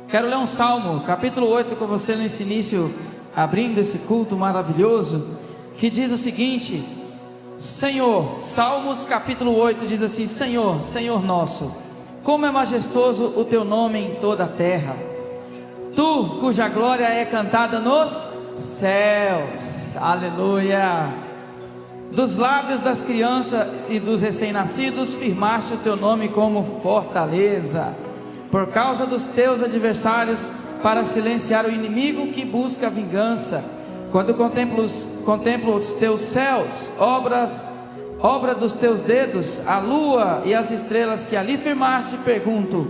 Quero ler um salmo, capítulo 8, com você nesse início, abrindo esse culto maravilhoso, que diz o seguinte: Senhor, Salmos capítulo 8 diz assim: Senhor, Senhor nosso, como é majestoso o teu nome em toda a terra, tu cuja glória é cantada nos céus, aleluia. Dos lábios das crianças e dos recém-nascidos firmaste o teu nome como fortaleza, por causa dos teus adversários, para silenciar o inimigo que busca a vingança. Quando contemplo os teus céus, obra dos teus dedos, a lua e as estrelas que ali firmaste, pergunto: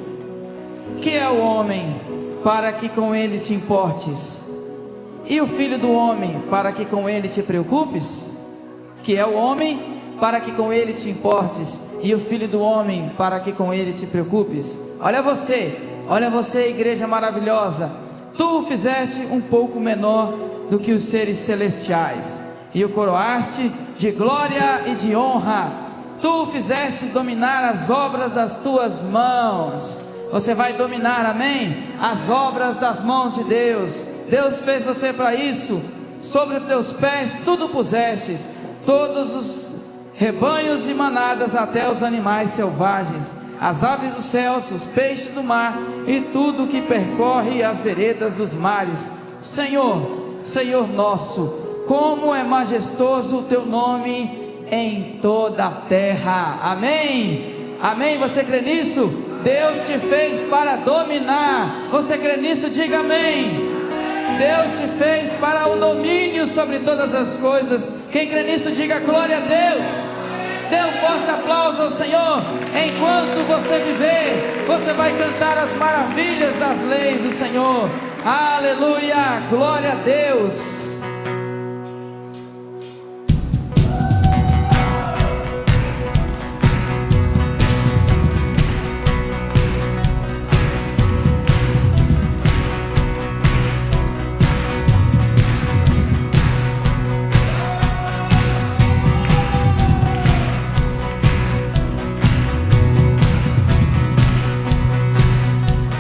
que é o homem para que com ele te importes? E o filho do homem para que com ele te preocupes? Que é o homem para que com ele te importes, e o filho do homem para que com ele te preocupes. Olha você, igreja maravilhosa, tu o fizeste um pouco menor do que os seres celestiais, e o coroaste de glória e de honra. Tu o fizeste dominar as obras das tuas mãos. Você vai dominar, amém? As obras das mãos de Deus. Deus fez você para isso. Sobre os teus pés tudo pusestes, todos os rebanhos e manadas, até os animais selvagens, as aves dos céus, os peixes do mar e tudo que percorre as veredas dos mares. Senhor, Senhor nosso, como é majestoso o teu nome em toda a terra. Amém? Amém? Você crê nisso? Deus te fez para dominar. Você crê nisso? Diga amém. Deus te fez para o domínio sobre todas as coisas. Quem crê nisso, diga glória a Deus. Dê um forte aplauso ao Senhor. Enquanto você viver, você vai cantar as maravilhas das leis do Senhor. Aleluia, glória a Deus.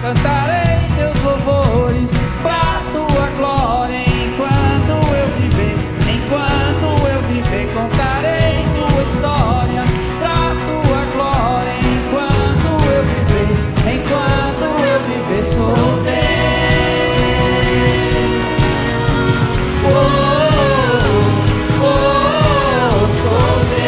Cantarei teus louvores pra tua glória, enquanto eu viver, contarei tua história pra tua glória, enquanto eu viver, sou teu. Sou teu.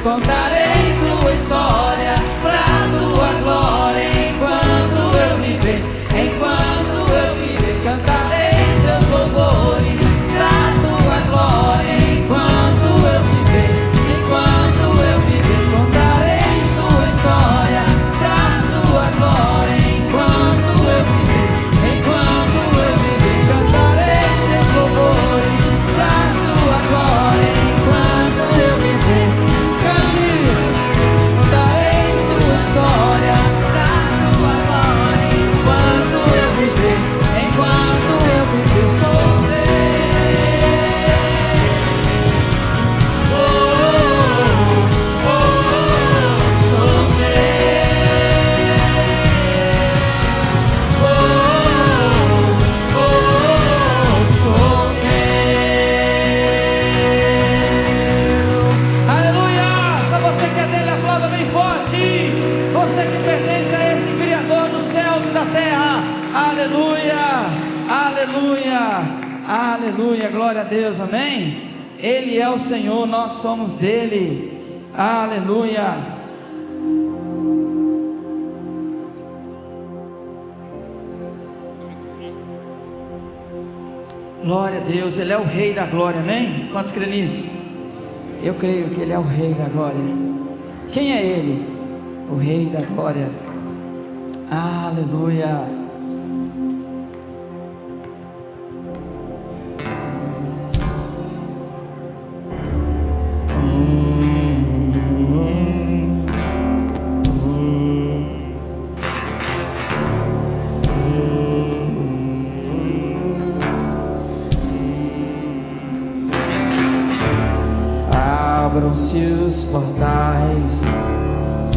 Contarei tua história pra tua glória. Enquanto eu viver, enquanto eu viver, cantarei teus louvores pra tua glória. Enquanto eu viver, enquanto eu viver, contarei sua história pra sua glória. Enquanto eu viver, enquanto eu viver, cantarei seus louvores pra sua glória. Enquanto eu viver, cante, contarei sua história pra tua glória. Enquanto eu viver, enquanto eu viver, sou aleluia, glória a Deus, amém? Ele é o Senhor, nós somos dele, aleluia. Glória a Deus, ele é o Rei da glória, amém? Quantos creem nisso? Eu creio que ele é o Rei da glória. Quem é ele? O Rei da glória, aleluia. Abram-se os portais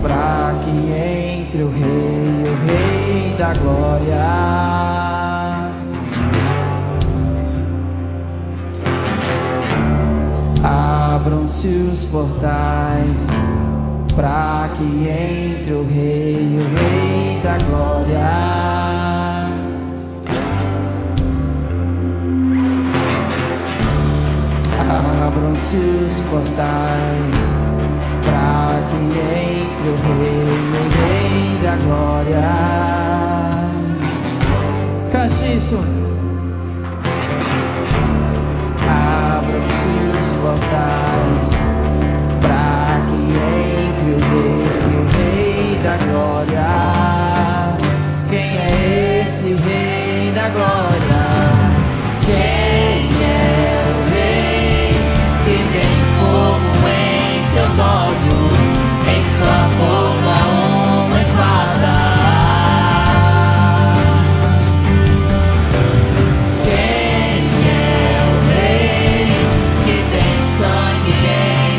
para que entre o Rei da glória. Abram-se os portais para que entre o Rei da glória. Abram-se os portais para que entre o Rei da glória. Cante isso. Abram-se os portais para que entre o Rei da glória. Quem é esse Rei da glória? Quem é o Rei que tem fogo em seus olhos, em sua boca uma espada? Quem é o Rei que tem sangue em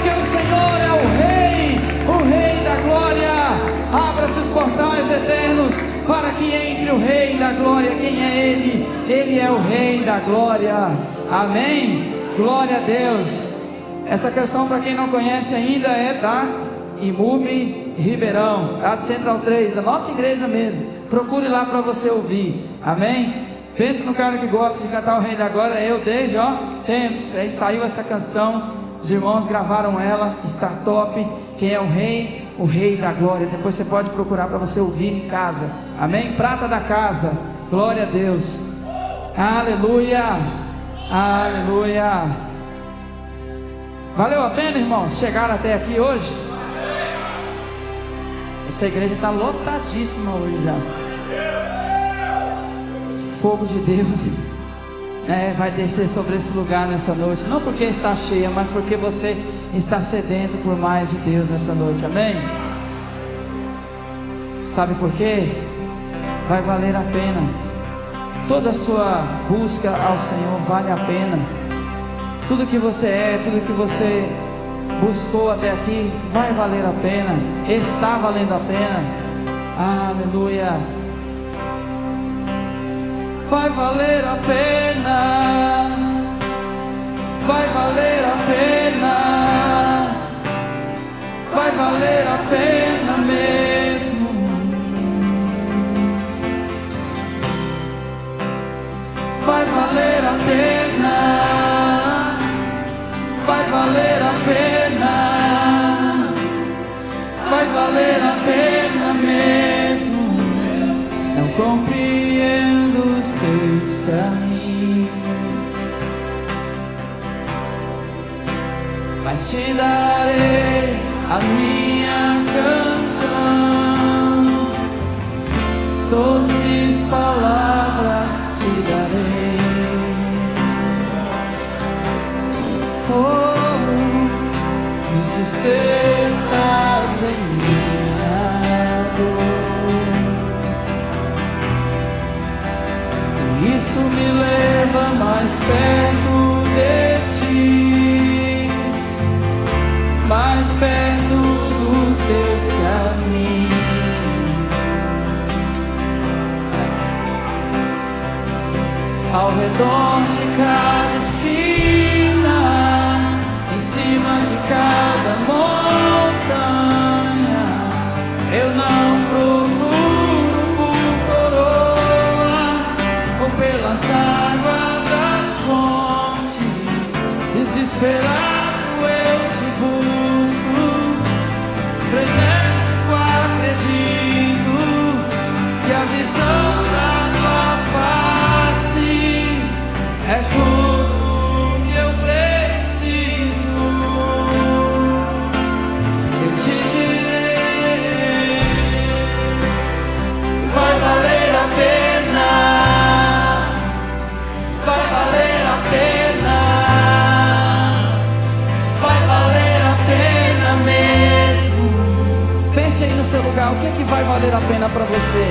porque o Senhor é o Rei da glória. Abra-se os portais eternos para que entre o Rei da glória. Quem é Ele? Ele é o Rei da glória. Amém? Glória a Deus. Essa canção, para quem não conhece ainda, é da IMUB Ribeirão, a Central 3, a nossa igreja mesmo. Procure lá para você ouvir. Amém? Pensa no cara que gosta de cantar o Rei da Glória. Eu desde tempos, aí saiu essa canção, os irmãos gravaram ela, está top. Quem é o Rei? O Rei da Glória. Depois você pode procurar para você ouvir em casa. Amém? Prata da casa. Glória a Deus. Aleluia. Aleluia. Valeu a pena, irmãos, chegar até aqui hoje? Essa igreja está lotadíssima hoje já. Fogo de Deus vai descer sobre esse lugar nessa noite. Não porque está cheia, mas porque você está sedento por mais de Deus nessa noite. Amém? Sabe por quê? Vai valer a pena. Toda a sua busca ao Senhor vale a pena. Tudo que você é, tudo que você buscou até aqui, vai valer a pena. Está valendo a pena. Aleluia. Vai valer a pena. Vai valer a pena. Vai valer a pena mesmo. Vai valer a pena. Vai valer a pena. Vai valer a pena mesmo. Não compreendo os teus caminhos, mas te darei a minha canção. Doces palavras te darei. Me sustentas em minha dor. Isso me leva mais perto de ti, mais perto dos teus caminhos. Ao redor de cada esquina, em cima de cada montanha, eu não procuro por coroas ou pelas águas das fontes. Desesperado eu te busco, frenético acredito que a visão da tua face é tudo que eu preciso. Eu te direi, vai valer a pena. Vai valer a pena. Vai valer a pena mesmo. Pense aí no seu lugar, o que é que vai valer a pena para você?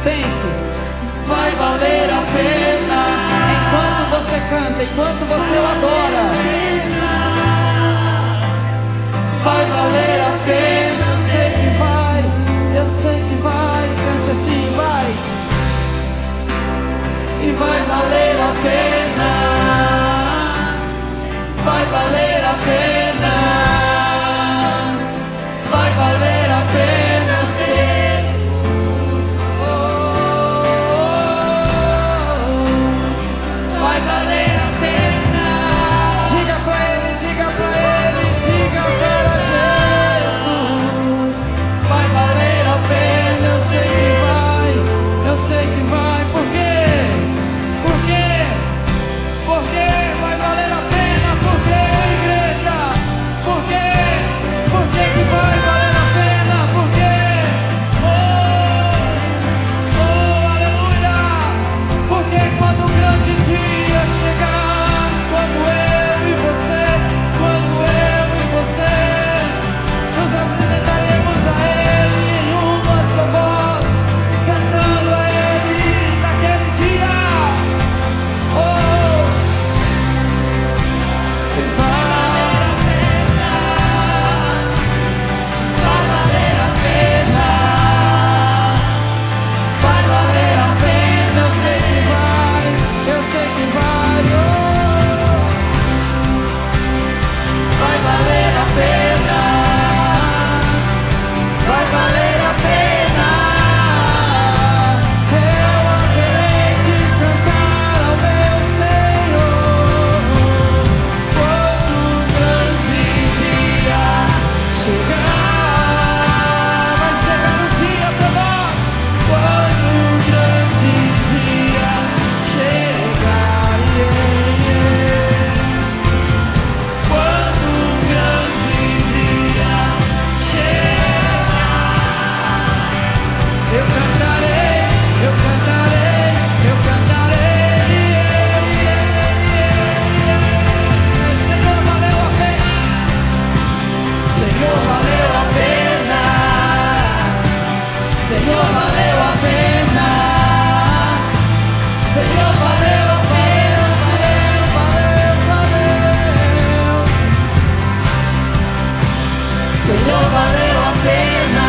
Pense. Vai valer a pena. Enquanto você canta, enquanto você o adora, vai valer a pena. Eu sei que vai, eu sei que vai. Cante assim, vai. E vai valer a pena. Vai valer a pena. Vai valer a pena, eu sei. Vai valer a pena. Diga pra ele, diga pra ele, diga para Jesus. Vai valer a pena, eu sei que vai, eu sei que vai. Por quê? Por quê? Por quê? Vai valer a pena, por quê? Senhor, valeu a pena, valeu, valeu, valeu. Senhor, valeu a pena.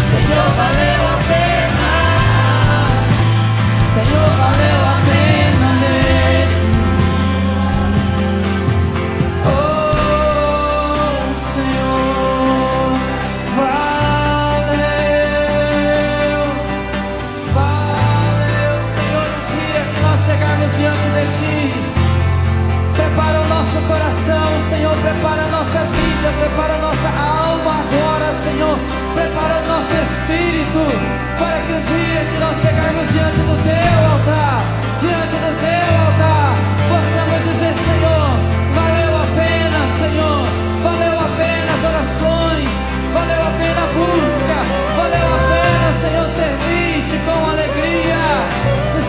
Senhor, valeu a pena. Senhor, valeu a pena mesmo. Oh, Senhor, valeu, valeu. Senhor, no dia que nós chegarmos diante de Ti, prepara o nosso coração, Senhor, prepara a nossa vida, prepara a nossa alma agora, Senhor, prepara o nosso espírito, para que o dia que nós chegarmos diante do Teu altar, possamos dizer, Senhor, valeu a pena, Senhor, valeu a pena as orações, valeu a pena a busca, valeu a pena, Senhor, servir-te com alegria,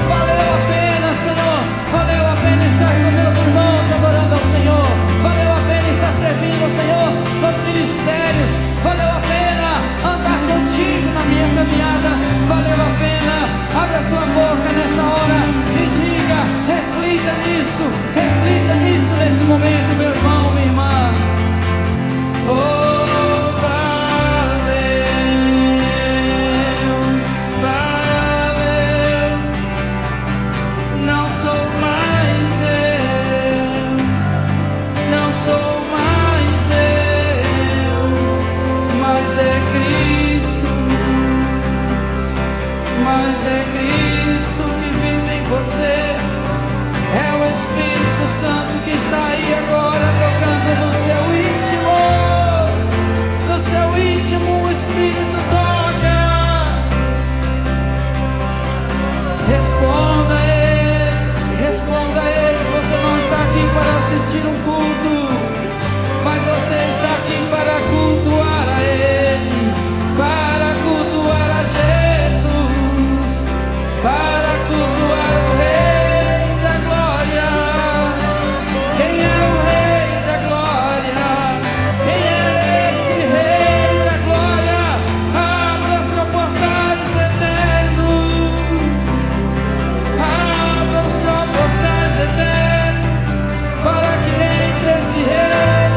valeu a pena, Senhor, valeu a pena estar com meus irmãos adorando ao Senhor, valeu a pena estar servindo ao Senhor nos ministérios, valeu a pena andar contigo na minha caminhada, valeu a pena. Abra sua boca nessa hora e diga, reflita nisso nesse momento, meu irmão, minha irmã. Oh, valeu, valeu. Não sou mais eu, não sou mais eu, mas é Cristo, mas é Cristo que vive em você. É o Espírito Santo que está aí agora tocando no seu íntimo. No seu íntimo o Espírito toca. Responda a Ele. Você não está aqui para assistir um culto, mas você está aqui para cultuar a Ele, para cultuar a Jesus, para cultuar o Rei da Glória. Quem é o Rei da Glória? Quem é esse Rei da Glória? Abra os seus portais eternos, abra os seus portais eternos, para que entre esse Rei.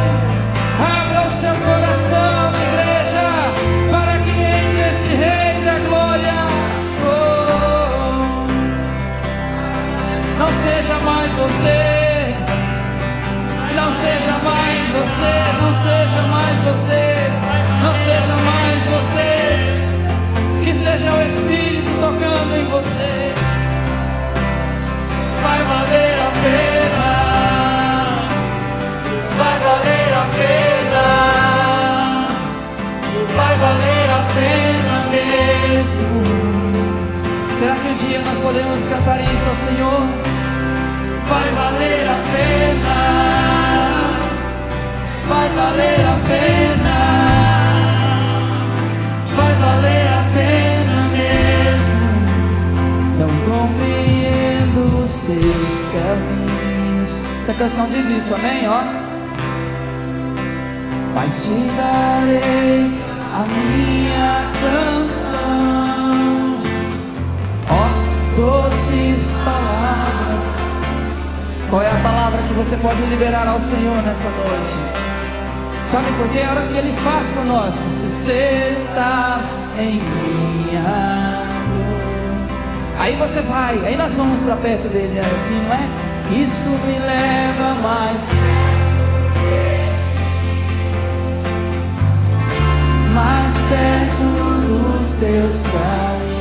Abra o seu coração, igreja, para que entre esse Rei da Glória. Não seja mais você, não seja mais você, não seja mais você, não seja mais você, que seja o Espírito tocando em você. Vai valer a pena, vai valer a pena, vai valer a pena mesmo. Será que um dia nós podemos cantar isso ao Senhor? Vai valer a pena, vai valer a pena, vai valer a pena mesmo. Não compreendo os seus caminhos. Essa canção diz isso, amém? Ó. Mas te darei a minha canção, ó, doces palavras. Qual é a palavra que você pode liberar ao Senhor nessa noite? Sabe por quê? É a hora que Ele faz por nós. Tu sustentas em minha dor. Aí você vai, aí nós vamos para perto dele, é assim, não é? Isso me leva mais perto dos teus caminhos.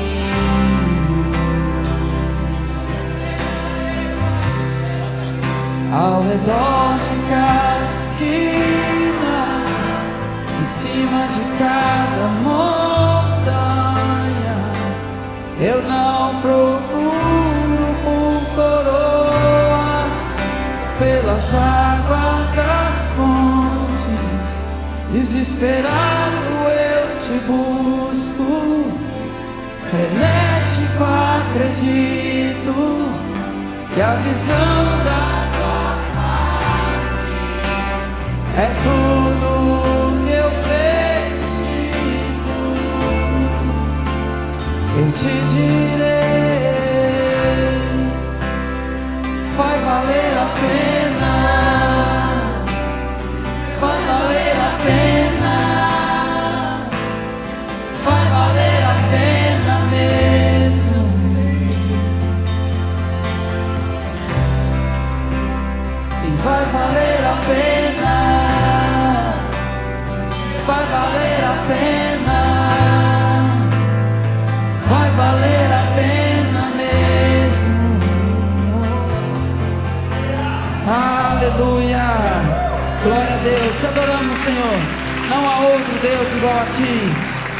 Ao redor de cada esquina, em cima de cada montanha, eu não procuro por coroas, pelas águas das fontes, desesperado eu te busco, frenético acredito que a visão da tua face é tudo que eu preciso. Eu te direi, Deus, te adoramos, Senhor. Não há outro Deus igual a ti.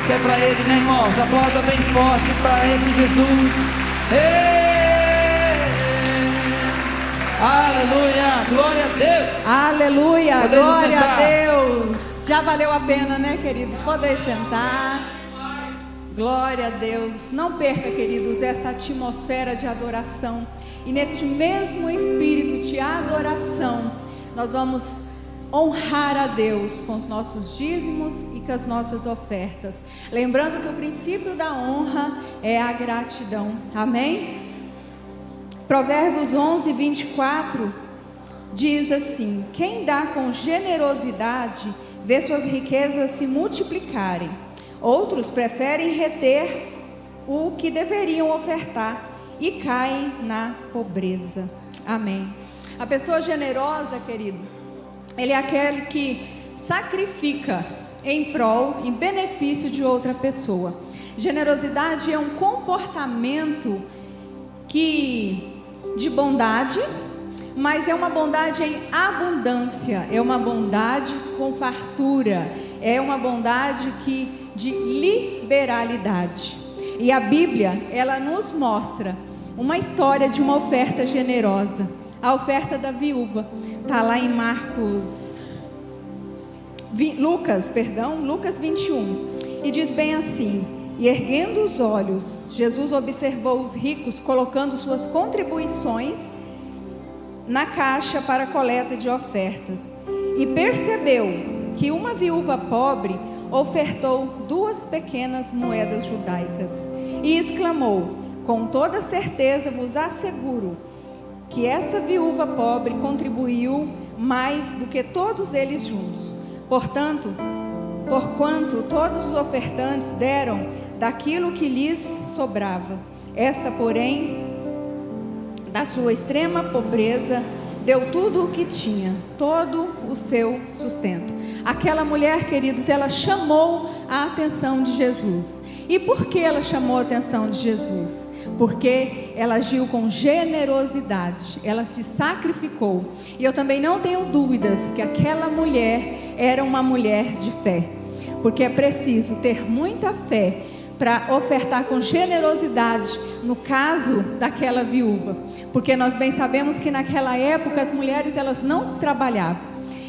Se é para Ele, né, irmãos? Aplauda bem forte para esse Jesus. Aleluia, glória a Deus. Aleluia, Podemos glória sentar. a Deus. Já valeu a pena, né, queridos? Podem sentar. Glória a Deus. Não perca, queridos, essa atmosfera de adoração. E neste mesmo espírito de adoração, nós vamos honrar a Deus com os nossos dízimos e com as nossas ofertas. Lembrando que o princípio da honra é a gratidão. Amém? Provérbios 11, 24 diz assim: quem dá com generosidade vê suas riquezas se multiplicarem. Outros preferem reter o que deveriam ofertar e caem na pobreza. Amém. A pessoa generosa, querido, ele é aquele que sacrifica em prol, em benefício de outra pessoa. Generosidade é um comportamento de bondade, mas é uma bondade em abundância, é uma bondade com fartura, é uma bondade de liberalidade. E a Bíblia, ela nos mostra uma história de uma oferta generosa. A oferta da viúva está lá em Lucas 21, e diz bem assim: e erguendo os olhos, Jesus observou os ricos colocando suas contribuições na caixa para a coleta de ofertas, e percebeu que uma viúva pobre ofertou 2 pequenas moedas judaicas, e exclamou: com toda certeza vos asseguro que essa viúva pobre contribuiu mais do que todos eles juntos. Porquanto todos os ofertantes deram daquilo que lhes sobrava, esta, porém, da sua extrema pobreza, deu tudo o que tinha, todo o seu sustento. Aquela mulher, queridos, ela chamou a atenção de Jesus. E por que ela chamou a atenção de Jesus? Porque ela agiu com generosidade, ela se sacrificou. E eu também não tenho dúvidas que aquela mulher era uma mulher de fé, porque é preciso ter muita fé para ofertar com generosidade, no caso daquela viúva, porque nós bem sabemos que naquela época as mulheres, elas não trabalhavam,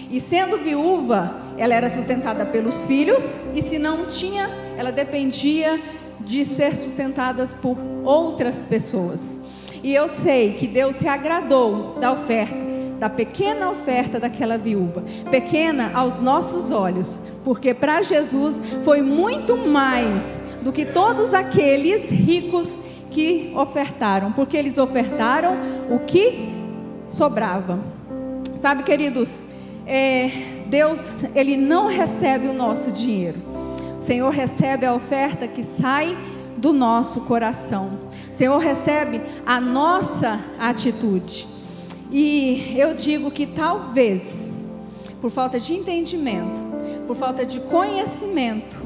e sendo viúva, ela era sustentada pelos filhos, e se não tinha, ela dependia de ser sustentadas por outras pessoas. E eu sei que Deus se agradou da oferta, da pequena oferta daquela viúva, pequena aos nossos olhos, porque para Jesus foi muito mais do que todos aqueles ricos que ofertaram, porque eles ofertaram o que sobrava. Sabe, queridos, Deus, Ele não recebe o nosso dinheiro. O Senhor recebe a oferta que sai do nosso coração. O Senhor recebe a nossa atitude. E eu digo que talvez, por falta de entendimento, por falta de conhecimento,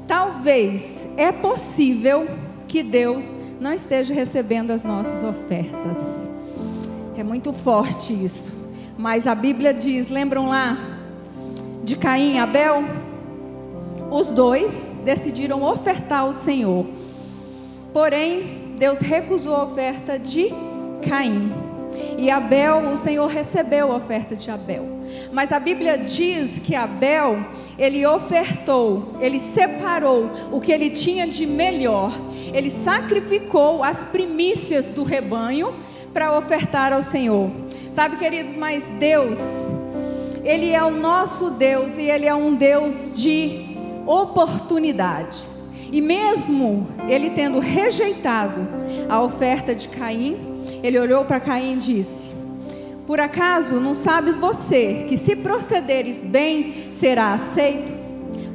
talvez é possível que Deus não esteja recebendo as nossas ofertas. É muito forte isso. Mas a Bíblia diz, lembram lá de Caim e Abel? Os dois decidiram ofertar ao Senhor. Porém, Deus recusou a oferta de Caim. E Abel, o Senhor recebeu a oferta de Abel. Mas a Bíblia diz que Abel, ele ofertou, ele separou o que ele tinha de melhor. Ele sacrificou as primícias do rebanho para ofertar ao Senhor. Sabe, queridos, mas Deus, Ele é o nosso Deus, e Ele é um Deus de oportunidades. E mesmo Ele tendo rejeitado a oferta de Caim, Ele olhou para Caim e disse: por acaso não sabes você que se procederes bem, será aceito?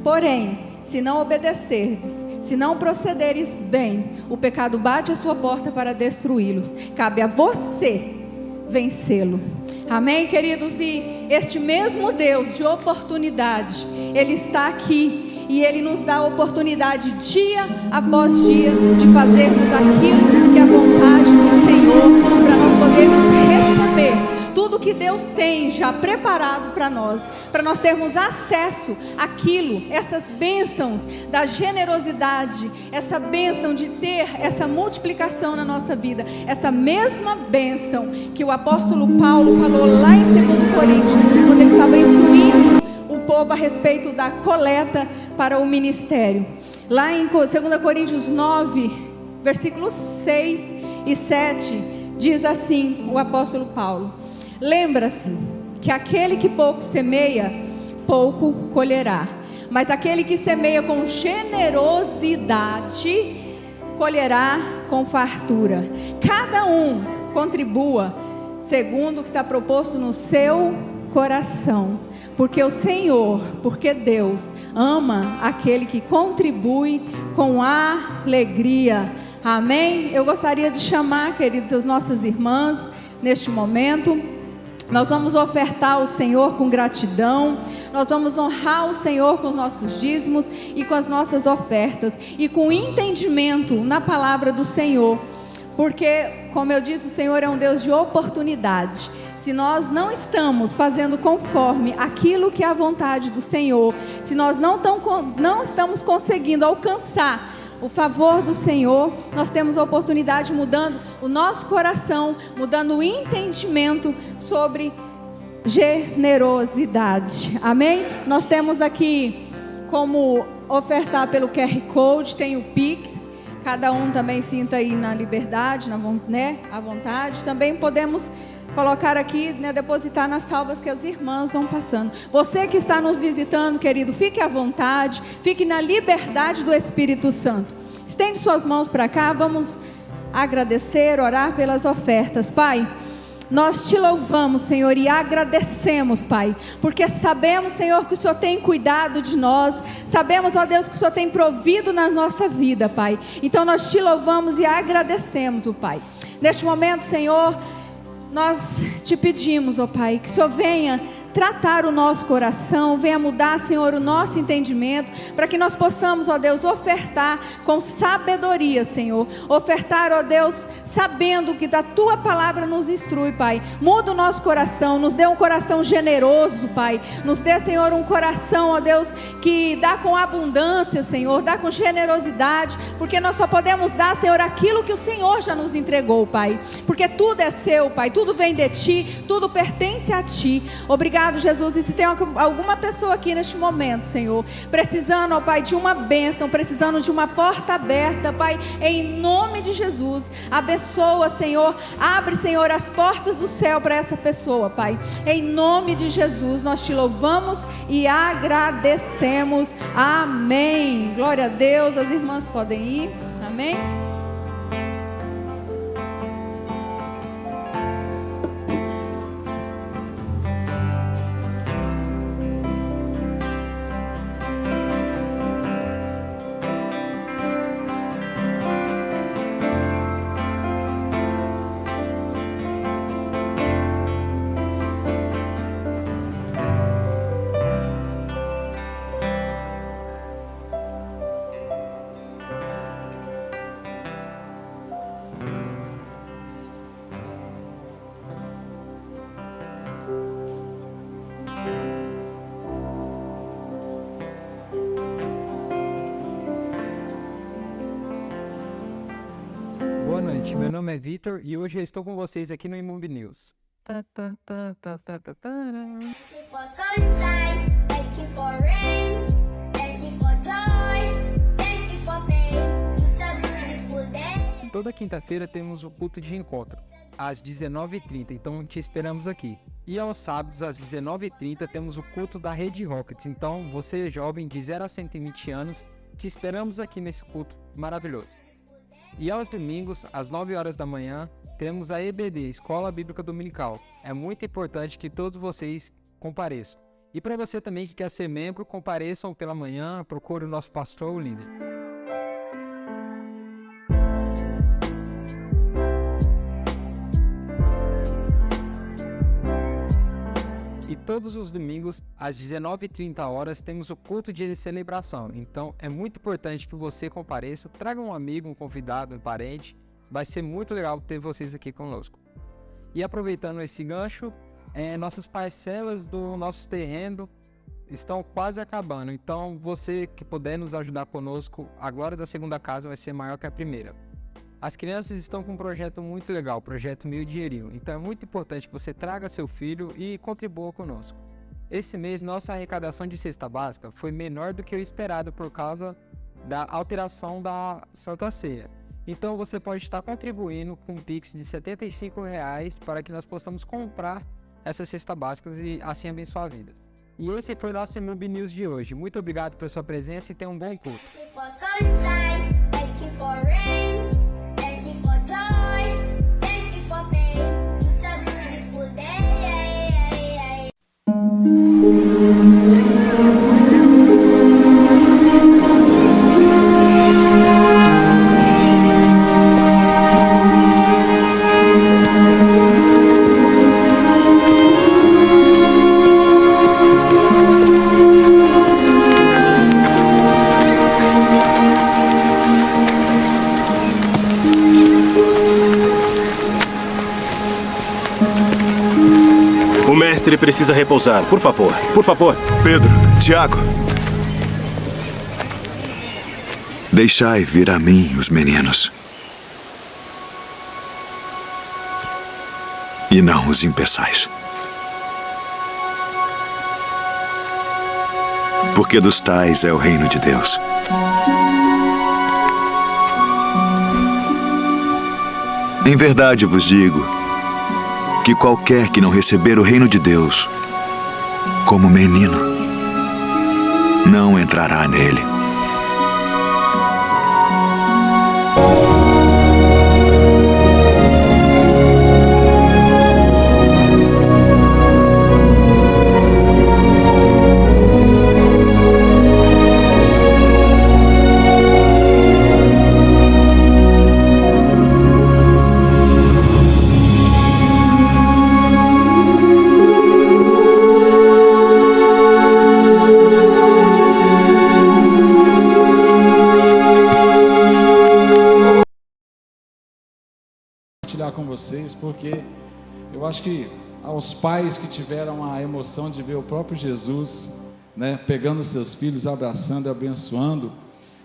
Porém, se não obedecerdes, se não procederes bem, o pecado bate à sua porta para destruí-los. Cabe a você vencê-lo. Amém, queridos? E este mesmo Deus de oportunidade, Ele está aqui, e Ele nos dá a oportunidade dia após dia de fazermos aquilo que é a vontade do Senhor, para nós podermos receber tudo que Deus tem já preparado para nós termos acesso àquilo, essas bênçãos da generosidade, essa bênção de ter essa multiplicação na nossa vida, essa mesma bênção que o apóstolo Paulo falou lá em 2 Coríntios, quando ele estava instruindo o povo a respeito da coleta para o ministério. Lá em 2 Coríntios 9, versículos 6 e 7, diz assim o apóstolo Paulo: lembra-se que aquele que pouco semeia, pouco colherá, mas aquele que semeia com generosidade, colherá com fartura. Cada um contribua segundo o que está proposto no seu coração, porque o Senhor, porque Deus ama aquele que contribui com alegria. Amém? Eu gostaria de chamar, queridos, as nossas irmãs neste momento. Nós vamos ofertar ao Senhor com gratidão. Nós vamos honrar o Senhor com os nossos dízimos e com as nossas ofertas, e com entendimento na palavra do Senhor, porque, como eu disse, o Senhor é um Deus de oportunidade. Se nós não estamos fazendo conforme aquilo que é a vontade do Senhor, se nós não estamos conseguindo alcançar o favor do Senhor, nós temos a oportunidade mudando o nosso coração, mudando o entendimento sobre generosidade. Amém? Nós temos aqui como ofertar pelo QR Code, tem o Pix. Cada um também sinta aí na liberdade, à vontade. Também podemos colocar aqui, depositar nas salvas que as irmãs vão passando. Você que está nos visitando, querido, fique à vontade, fique na liberdade do Espírito Santo. Estende suas mãos para cá, vamos agradecer, orar pelas ofertas. Pai, nós te louvamos, Senhor, e agradecemos, Pai, porque sabemos, Senhor, que o Senhor tem cuidado de nós, sabemos, ó Deus, que o Senhor tem provido na nossa vida, Pai. Então nós te louvamos e agradecemos, Pai. Neste momento, Senhor, nós te pedimos, ó Pai, que o Senhor venha tratar o nosso coração, venha mudar, Senhor, o nosso entendimento, para que nós possamos, ó Deus, ofertar com sabedoria, Senhor, ofertar, ó Deus, sabendo que da Tua palavra nos instrui, Pai. Muda o nosso coração, nos dê um coração generoso, Pai, nos dê, Senhor, um coração, ó Deus, que dá com abundância, Senhor, dá com generosidade, porque nós só podemos dar, Senhor, aquilo que o Senhor já nos entregou, Pai, porque tudo é seu, Pai, tudo vem de Ti, tudo pertence a Ti. Obrigado, Jesus. E se tem alguma pessoa aqui neste momento, Senhor, precisando, ó Pai, de uma bênção, precisando de uma porta aberta, Pai, em nome de Jesus, abençoa, Senhor, abre, Senhor, as portas do céu para essa pessoa, Pai, em nome de Jesus, nós te louvamos e agradecemos. Amém. Glória a Deus. As irmãs podem ir. Amém. Boa noite, meu nome é Vitor e hoje eu estou com vocês aqui no Imumbi News. For sunshine, thank you for rain, thank you for joy, thank you for pain. It's a beautiful day. Toda quinta-feira temos o culto de encontro, às 19h30, então te esperamos aqui. E aos sábados, às 19h30, temos o culto da Rede Rockets, então você jovem de 0 a 120 anos, te esperamos aqui nesse culto maravilhoso. E aos domingos, às 9 horas da manhã, temos a EBD, Escola Bíblica Dominical. É muito importante que todos vocês compareçam. E para você também que quer ser membro, compareçam pela manhã, procure o nosso pastor ou líder. E todos os domingos, às 19h30, temos o culto de celebração. Então, é muito importante que você compareça, traga um amigo, um convidado, um parente. Vai ser muito legal ter vocês aqui conosco. E aproveitando esse gancho, nossas parcelas do nosso terreno estão quase acabando. Então, você que puder nos ajudar conosco, a glória da segunda casa vai ser maior que a primeira. As crianças estão com um projeto muito legal, o projeto Mil Dinheirinho. Então, é muito importante que você traga seu filho e contribua conosco. Esse mês, nossa arrecadação de cesta básica foi menor do que o esperado por causa da alteração da Santa Ceia. Então, você pode estar contribuindo com um Pix de R$ 75 para que nós possamos comprar essas cestas básicas e assim abençoar a vida. E esse foi o nosso MUB News de hoje. Muito obrigado pela sua presença e tenha um bom culto. Thank you for sunshine, thank you for rain, thank you for joy, thank you for pain. It's a beautiful day. O mestre precisa repousar. Por favor, por favor. Pedro, Tiago. Deixai vir a mim os meninos. E não os impeçais. Porque dos tais é o reino de Deus. Em verdade vos digo que qualquer que não receber o reino de Deus como menino, não entrará nele. Com vocês, porque eu acho que aos pais que tiveram a emoção de ver o próprio Jesus, né, pegando seus filhos, abraçando e abençoando,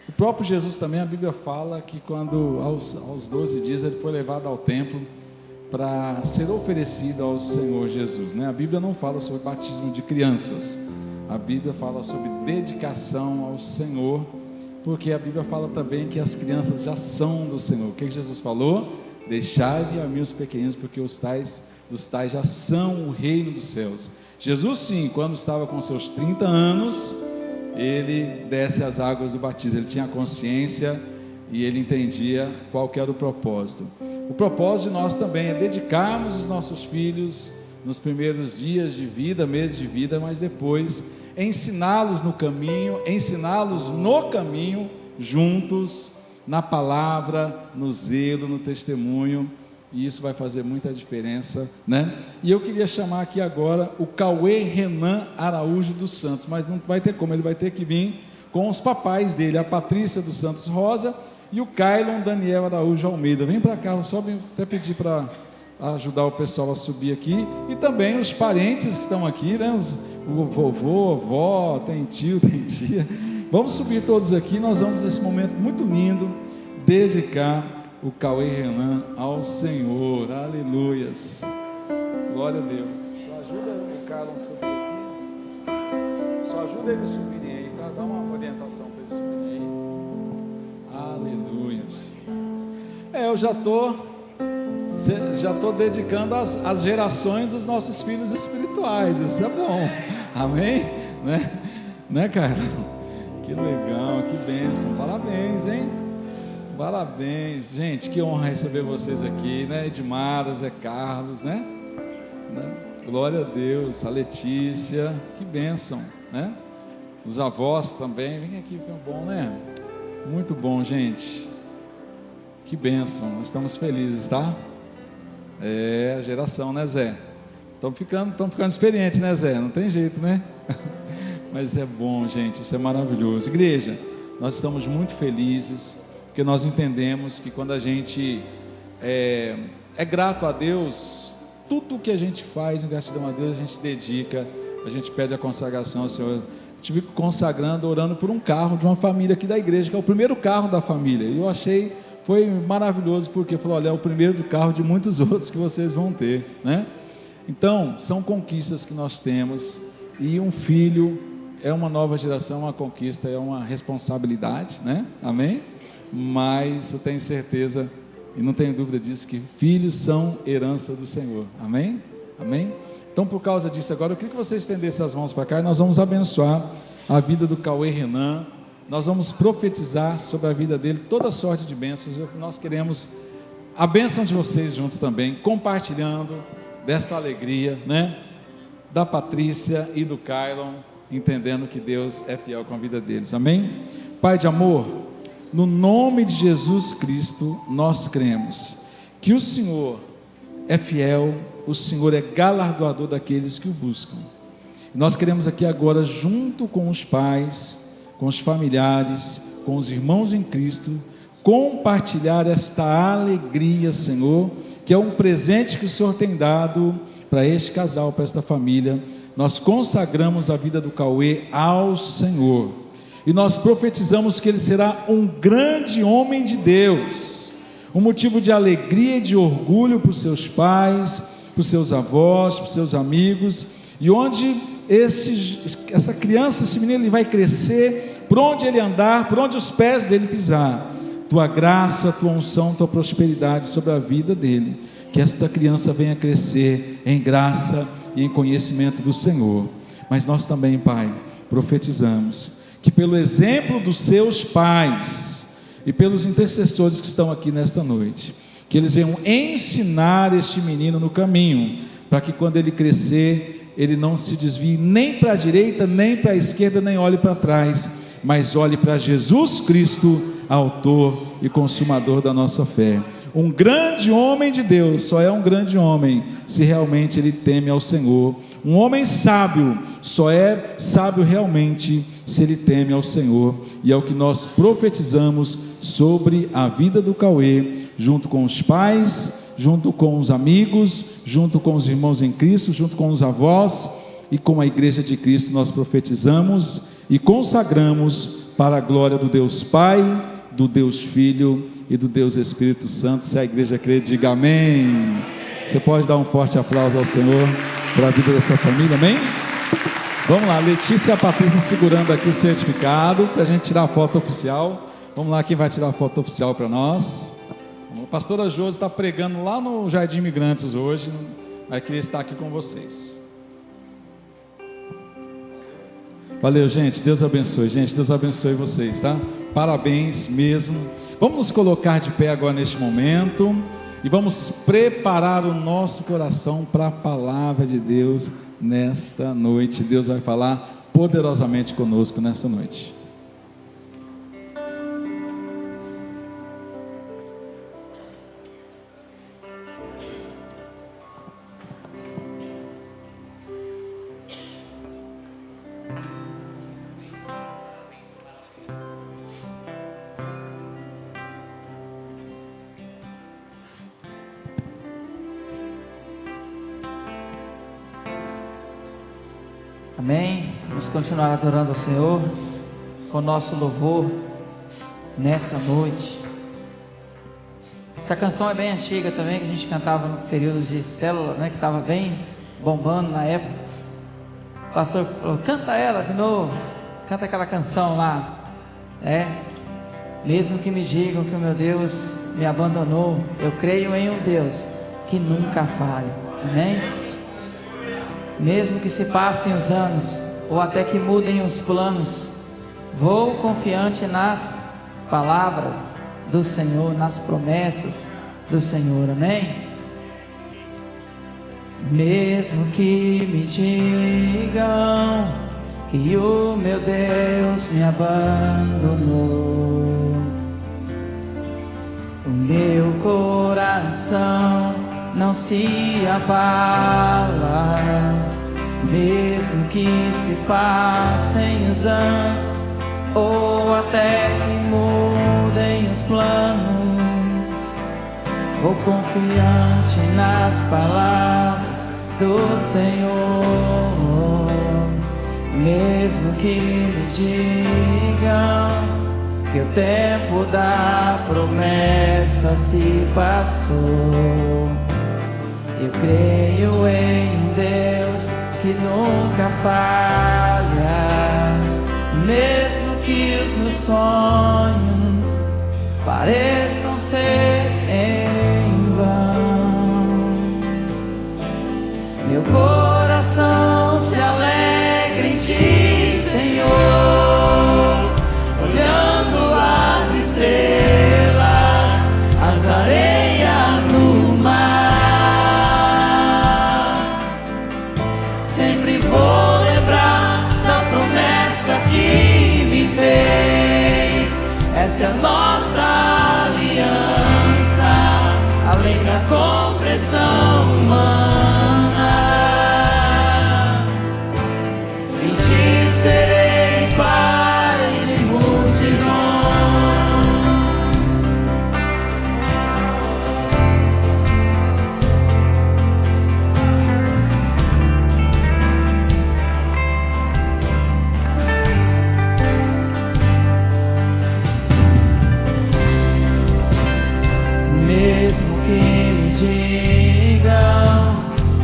o próprio Jesus também, a Bíblia fala que quando aos 12 dias ele foi levado ao templo para ser oferecido ao Senhor Jesus, né? A Bíblia não fala sobre batismo de crianças, a Bíblia fala sobre dedicação ao Senhor, porque a Bíblia fala também que as crianças já são do Senhor. O que Jesus falou? Deixai-me a mim os pequeninos, porque dos tais já são o reino dos céus. Jesus, sim, quando estava com seus 30 anos, ele desce as águas do batismo. Ele tinha consciência e ele entendia qual que era o propósito. O propósito de nós também é dedicarmos os nossos filhos nos primeiros dias de vida, meses de vida, mas depois ensiná-los no caminho, juntos, na palavra, no zelo, no testemunho, e isso vai fazer muita diferença, né? E eu queria chamar aqui agora o Cauê Renan Araújo dos Santos, mas não vai ter como, ele vai ter que vir com os papais dele, a Patrícia dos Santos Rosa e o Kailon Daniel Araújo Almeida. Vem para cá, só vim até pedir para ajudar o pessoal a subir aqui, e também os parentes que estão aqui, né? O vovô, a avó, tem tio, tem tia. Vamos subir todos aqui, nós vamos nesse momento muito lindo dedicar o Cauê Renan ao Senhor, aleluias, glória a Deus. Só ajuda o Carlos a subir aqui, só ajuda eles a subirem aí, tá? Dá uma orientação para eles subirem aí, aleluias. Eu já estou dedicando as gerações dos nossos filhos espirituais, isso é bom, amém? Né, cara? Que legal, que bênção, parabéns, hein? Parabéns, gente, que honra receber vocês aqui, né? Edmara, Zé Carlos, né? Glória a Deus, a Letícia, que bênção, né? Os avós também, vem aqui, que bom, né? Muito bom, gente, que bênção, nós estamos felizes, tá? É a geração, né, Zé? Estamos ficando experientes, né, Zé? Não tem jeito, né? Mas é bom, gente, isso é maravilhoso. Igreja, nós estamos muito felizes, porque nós entendemos que quando a gente é grato a Deus tudo que a gente faz em gratidão a Deus, a gente dedica, a gente pede a consagração ao Senhor. Estive consagrando, orando por um carro de uma família aqui da igreja, que é o primeiro carro da família, e eu achei, foi maravilhoso, porque falou, olha, é o primeiro carro de muitos outros que vocês vão ter, né? Então, são conquistas que nós temos, e um filho é uma nova geração, uma conquista, é uma responsabilidade, né? Amém? Mas eu tenho certeza, e não tenho dúvida disso, que filhos são herança do Senhor, amém? Amém? Então, por causa disso, agora eu queria que você estendesse as mãos para cá, e nós vamos abençoar a vida do Cauê Renan, nós vamos profetizar sobre a vida dele, toda sorte de bênçãos. Nós queremos a bênção de vocês juntos também, compartilhando desta alegria, né? Da Patrícia e do Kylon, entendendo que Deus é fiel com a vida deles, amém? Pai de amor, no nome de Jesus Cristo, nós cremos que o Senhor é fiel, o Senhor é galardoador daqueles que o buscam. Nós queremos aqui agora, junto com os pais, com os familiares, com os irmãos em Cristo, compartilhar esta alegria, Senhor, que é um presente que o Senhor tem dado para este casal, para esta família. Nós consagramos a vida do Cauê ao Senhor, e nós profetizamos que ele será um grande homem de Deus, um motivo de alegria e de orgulho para os seus pais, para os seus avós, para os seus amigos, e onde essa criança, esse menino, ele vai crescer, por onde ele andar, por onde os pés dele pisar, tua graça, tua unção, tua prosperidade sobre a vida dele, que esta criança venha crescer em graça e em conhecimento do Senhor. Mas nós também, Pai, profetizamos que pelo exemplo dos seus pais e pelos intercessores que estão aqui nesta noite, que eles venham ensinar este menino no caminho, para que quando ele crescer, ele não se desvie nem para a direita, nem para a esquerda, nem olhe para trás, mas olhe para Jesus Cristo, autor e consumador da nossa fé. Um grande homem de Deus só é um grande homem se realmente ele teme ao Senhor. Um homem sábio só é sábio realmente se ele teme ao Senhor, e é o que nós profetizamos sobre a vida do Cauê, junto com os pais, junto com os amigos, junto com os irmãos em Cristo, junto com os avós e com a igreja de Cristo. Nós profetizamos e consagramos para a glória do Deus Pai, do Deus Filho e do Deus Espírito Santo. Se a igreja crê, diga amém. Você pode dar um forte aplauso ao Senhor para a vida dessa família, amém? Vamos lá, Letícia e a Patrícia segurando aqui o certificado para a gente tirar a foto oficial. Vamos lá, quem vai tirar a foto oficial para nós? A pastora Josi está pregando lá no Jardim Imigrantes hoje, vai querer estar aqui com vocês. Valeu, gente, Deus abençoe, gente, Deus abençoe vocês, tá? Parabéns mesmo. Vamos nos colocar de pé agora neste momento e vamos preparar o nosso coração para a palavra de Deus nesta noite. Deus vai falar poderosamente conosco nesta noite. Amém? Vamos continuar adorando ao Senhor com o nosso louvor nessa noite. Essa canção é bem antiga também, que a gente cantava no período de célula, né, que estava bem bombando na época. O pastor falou, canta ela de novo, canta aquela canção lá. Mesmo que me digam que o meu Deus me abandonou, eu creio em um Deus que nunca falha. Amém? Mesmo que se passem os anos, ou até que mudem os planos, vou confiante nas palavras do Senhor, nas promessas do Senhor, amém? Mesmo que me digam que o meu Deus me abandonou, o meu coração não se abala. Mesmo que se passem os anos, ou até que mudem os planos, vou confiante nas palavras do Senhor. Mesmo que me digam que o tempo da promessa se passou, eu creio em um Deus que nunca falha. Mesmo que os meus sonhos pareçam ser em vão, meu coração se alegra em Ti, Senhor, olhando as estrelas, as areias no mar. Sempre vou lembrar da promessa que me fez. Essa é a nossa aliança, além da compreensão humana. Em Ti serei pai de multidões. Mesmo que me digam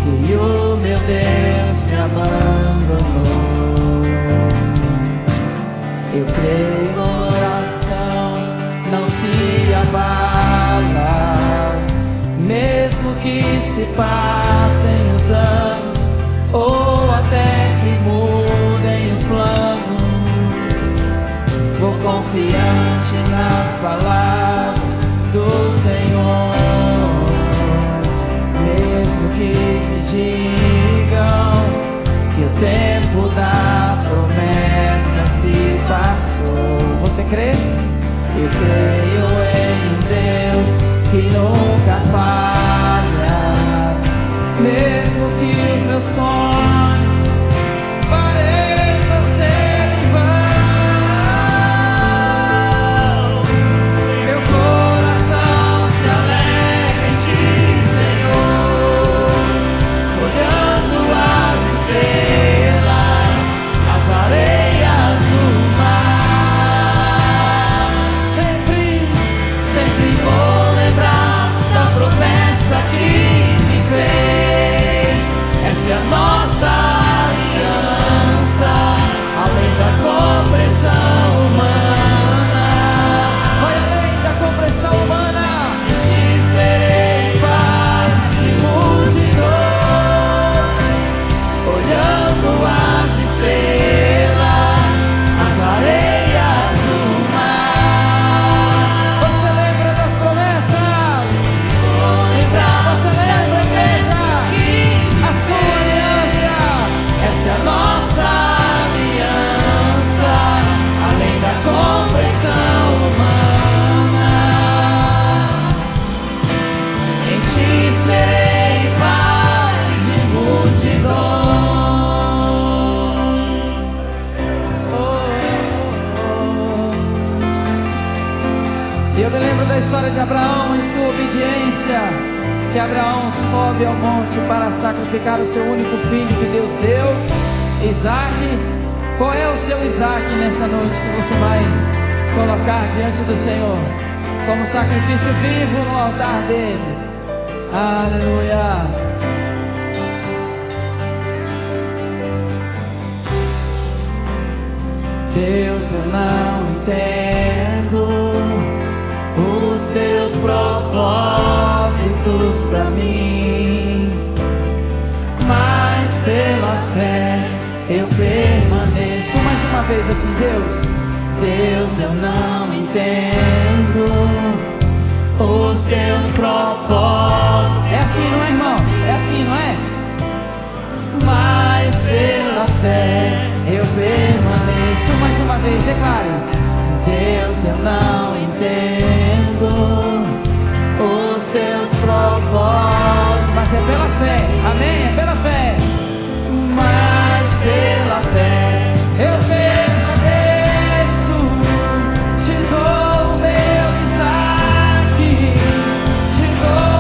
que o meu Deus me abandonou, eu creio no coração, não se abala. Mesmo que se passem os anos, ou até que mudem os planos, vou confiante nas palavras do Senhor. Mesmo que me digam que o tempo da promessa se passou, você crê? Eu creio em um Deus que nunca falha. Mesmo que os meus sonhos pareçam ser em vão, meu coração se alegra em Ti, Senhor, olhando as estrelas, as areias do mar. Sempre vou lembrar da promessa que me fez. Essa é a nossa aliança, além da compreensão humana. Vai além da compreensão humana. Em Ti serei pai de multidões, olhando as estrelas, as areias do mar. Você lembra das promessas? Vou lembrar. Você lembra, igreja? A sua aliança. Essa é a nossa aliança, além da compreensão humana. Em Ti serei pai de multidões. Oh, oh, oh. E eu me lembro da história de Abraão em sua obediência, que Abraão sobe ao monte para sacrificar o seu único filho que Deus deu, Isaac. Qual é o seu Isaac nessa noite que você vai colocar diante do Senhor como sacrifício vivo no altar dele? Aleluia. Deus, eu não entendo os Teus propósitos pra mim, mas pela fé eu permaneço. Mais uma vez assim, Deus, eu não entendo os Teus propósitos. É assim, não é, irmãos? É assim, não é? Mas pela fé eu permaneço. Mais uma vez, declare: Deus, eu não entendo os Teus propósitos, mas é pela fé, amém? É pela fé. Mas pela fé eu permaneço. Te dou o meu Isaac, te dou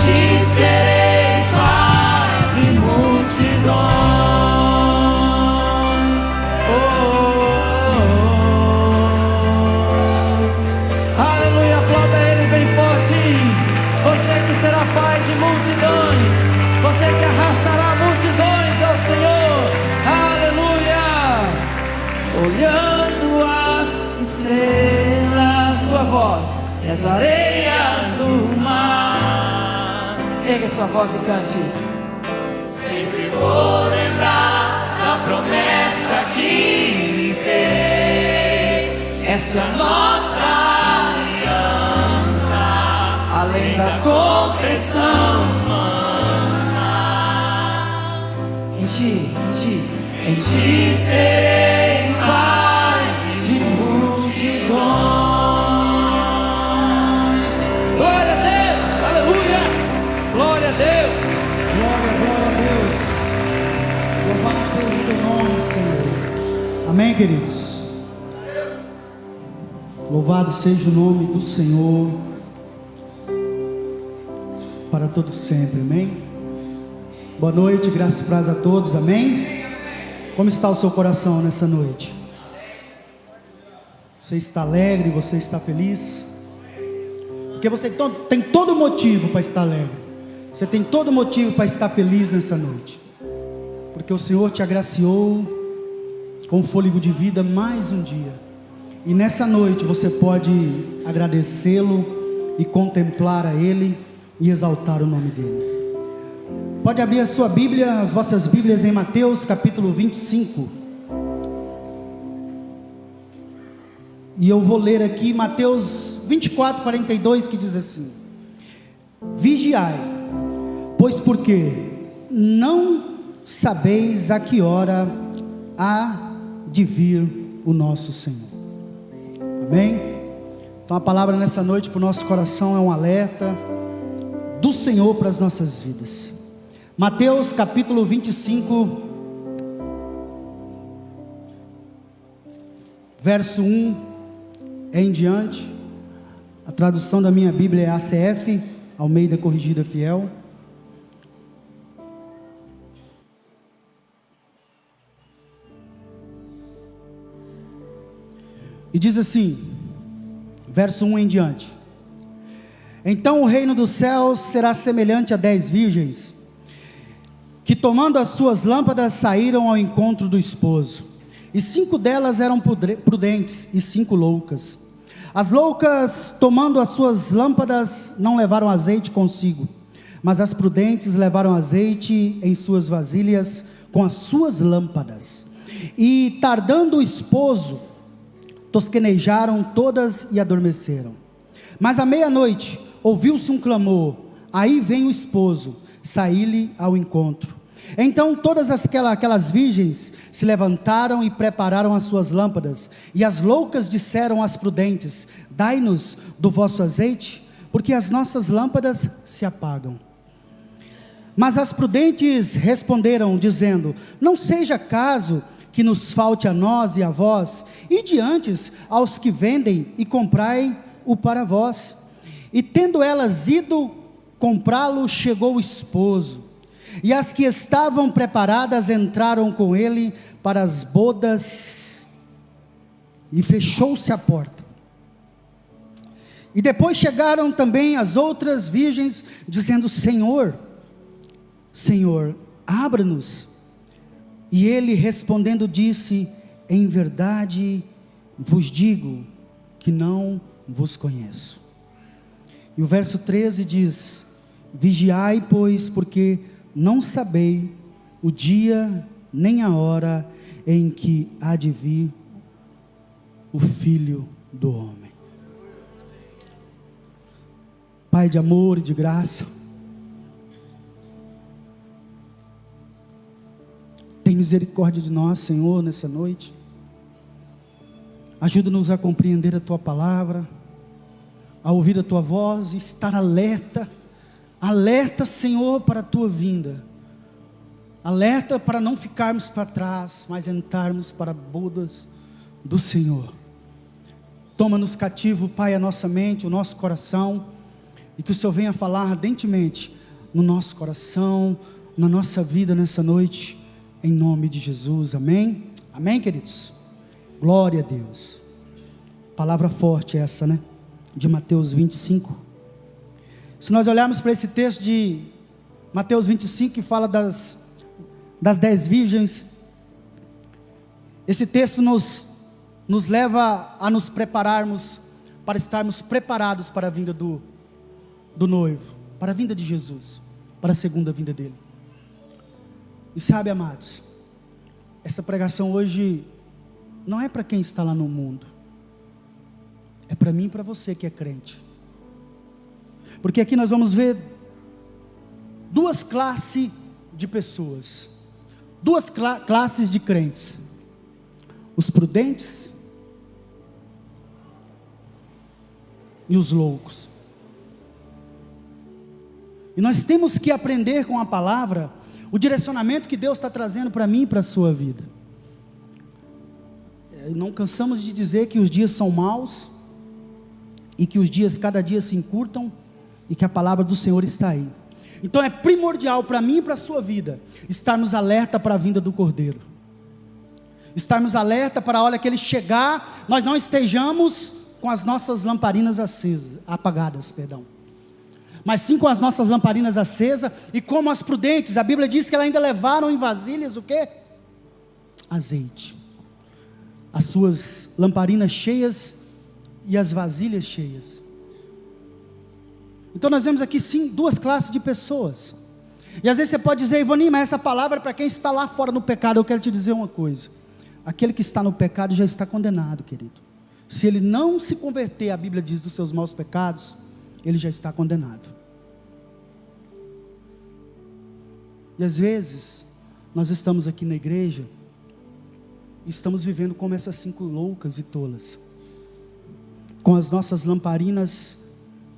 ti serei pai de multidões. Aleluia, aplauda ele bem forte. Você que será pai de multidões, você que arrastará multidões ao Senhor. Aleluia. Olhando as estrelas, sua voz, e as areias do mar. Ergue sua voz e cante. Sempre vou lembrar da promessa que me fez. Essa é a nossa aliança, além da compreensão humana. Em ti serei pai de multidões. Glória a Deus, aleluia, glória a Deus. Glória a Deus. Louvado seja o teu nome, Senhor. Amém, queridos? Louvado seja o nome do Senhor para todo sempre, amém? Boa noite, graça e paz a todos, amém? Como está o seu coração nessa noite? Você está alegre, você está feliz? Porque você tem todo motivo para estar alegre. Você tem todo motivo para estar feliz nessa noite. Porque o Senhor te agraciou com fôlego de vida mais um dia. E nessa noite você pode agradecê-lo e contemplar a Ele e exaltar o nome dEle. Pode abrir a sua Bíblia, as vossas Bíblias em Mateus capítulo 25. E eu vou ler aqui Mateus 24, 42, que diz assim: Vigiai, pois porque não sabeis a que hora há de vir o nosso Senhor. Amém? Então a palavra nessa noite para o nosso coração é um alerta do Senhor para as nossas vidas. Mateus capítulo 25, verso 1 em diante. A tradução da minha Bíblia é ACF, Almeida Corrigida Fiel. E diz assim, verso 1 em diante: Então o reino dos céus será semelhante a 10 virgens, que tomando as suas lâmpadas saíram ao encontro do esposo. E 5 delas eram prudentes e 5 loucas. As loucas, tomando as suas lâmpadas, não levaram azeite consigo, mas as prudentes levaram azeite em suas vasilhas com as suas lâmpadas. E tardando o esposo, tosquenejaram todas e adormeceram. Mas à meia-noite ouviu-se um clamor: aí vem o esposo, saí-lhe ao encontro. Então todas aquelas virgens se levantaram e prepararam as suas lâmpadas. E as loucas disseram às prudentes: dai-nos do vosso azeite, porque as nossas lâmpadas se apagam. Mas as prudentes responderam, dizendo: não seja caso que nos falte a nós e a vós, e diante aos que vendem, e comprai-o para vós. E tendo elas ido comprá-lo, chegou o esposo, e as que estavam preparadas entraram com ele para as bodas, e fechou-se a porta. E depois chegaram também as outras virgens, dizendo: Senhor, Senhor, abra-nos. E ele respondendo disse: em verdade vos digo que não vos conheço. E o verso 13 diz: vigiai, pois, porque não sabeis o dia nem a hora em que há de vir o Filho do Homem. Pai de amor e de graça, tem misericórdia de nós, Senhor, nessa noite. Ajuda-nos a compreender a Tua palavra, a ouvir a Tua voz e estar alerta, Senhor, para a Tua vinda. Alerta para não ficarmos para trás, mas entrarmos para bodas do Senhor. Toma-nos cativo, Pai, a nossa mente, o nosso coração, e que o Senhor venha falar ardentemente no nosso coração, na nossa vida nessa noite, em nome de Jesus, amém? Amém, queridos? Glória a Deus. Palavra forte essa, né? De Mateus 25. Se nós olharmos para esse texto de Mateus 25, que fala das 10 virgens, esse texto nos leva a nos prepararmos, para estarmos preparados para a vinda do noivo, para a vinda de Jesus, para a segunda vinda dele. E sabe, amados, essa pregação hoje não é para quem está lá no mundo, é para mim e para você que é crente. Porque aqui nós vamos ver duas classes de pessoas, duas classes de crentes: os prudentes e os loucos. E nós temos que aprender com a palavra o direcionamento que Deus está trazendo para mim e para a sua vida. Não cansamos de dizer que os dias são maus, e que os dias cada dia se encurtam, e que a palavra do Senhor está aí. Então é primordial para mim e para a sua vida estarmos alerta para a vinda do Cordeiro, estarmos alerta para a hora que Ele chegar, nós não estejamos com as nossas lamparinas apagadas, mas sim com as nossas lamparinas acesas, e como as prudentes, a Bíblia diz que elas ainda levaram em vasilhas o quê? Azeite, as suas lamparinas cheias e as vasilhas cheias. Então nós vemos aqui sim duas classes de pessoas. E às vezes você pode dizer: Ivoninho, mas essa palavra é para quem está lá fora no pecado. Eu quero te dizer uma coisa: aquele que está no pecado já está condenado, querido. Se ele não se converter, a Bíblia diz, dos seus maus pecados, ele já está condenado. E às vezes nós estamos aqui na igreja e estamos vivendo como essas 5 loucas e tolas, com as nossas lamparinas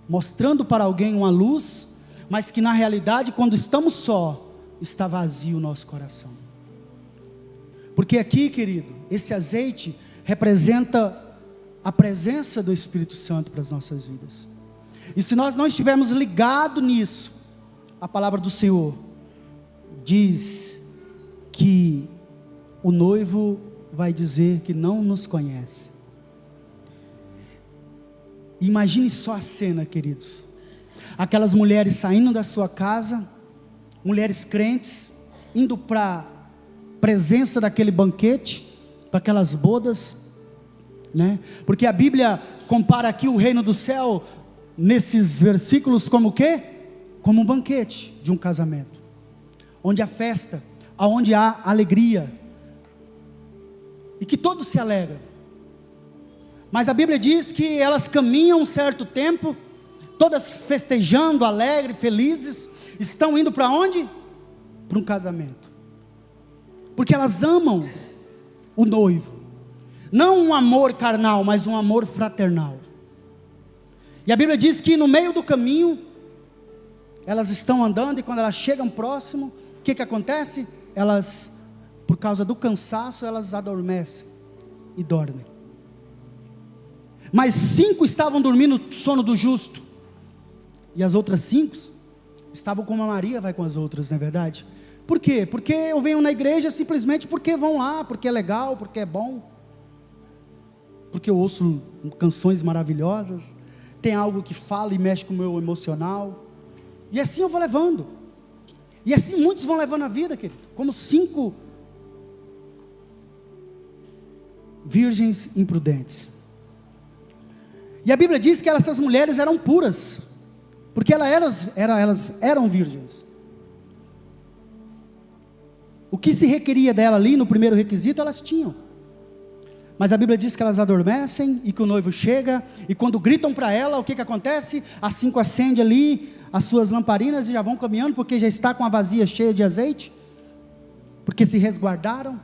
mostrando para alguém uma luz, mas que na realidade, quando estamos só, está vazio o nosso coração. Porque aqui, querido, esse azeite representa a presença do Espírito Santo para as nossas vidas. E se nós não estivermos ligados nisso, a palavra do Senhor diz que o noivo vai dizer que não nos conhece. Imagine só a cena, queridos: aquelas mulheres saindo da sua casa, mulheres crentes, indo para a presença daquele banquete, para aquelas bodas, né? Porque a Bíblia compara aqui o reino do céu, nesses versículos, como o quê? Como um banquete de um casamento, onde há festa, onde há alegria, e que todos se alegram. Mas a Bíblia diz que elas caminham um certo tempo, todas festejando, alegres, felizes, estão indo para onde? Para um casamento, porque elas amam o noivo, não um amor carnal, mas um amor fraternal. E a Bíblia diz que no meio do caminho, elas estão andando, e quando elas chegam próximo, o que acontece? Elas, por causa do cansaço, elas adormecem e dormem. Mas 5 estavam dormindo o sono do justo, e as outras 5 estavam como a Maria vai com as outras, não é verdade? Por quê? Porque eu venho na igreja simplesmente porque vão lá, porque é legal, porque é bom, porque eu ouço canções maravilhosas, tem algo que fala e mexe com o meu emocional, e assim eu vou levando, e assim muitos vão levando a vida, querido, como 5 virgens imprudentes. E a Bíblia diz que essas mulheres eram puras, porque elas eram virgens. O que se requeria dela ali no primeiro requisito, elas tinham. Mas a Bíblia diz que elas adormecem e que o noivo chega, e quando gritam para ela, o que acontece? As 5 acendem ali as suas lamparinas e já vão caminhando, porque já está com a vasilha cheia de azeite, porque se resguardaram,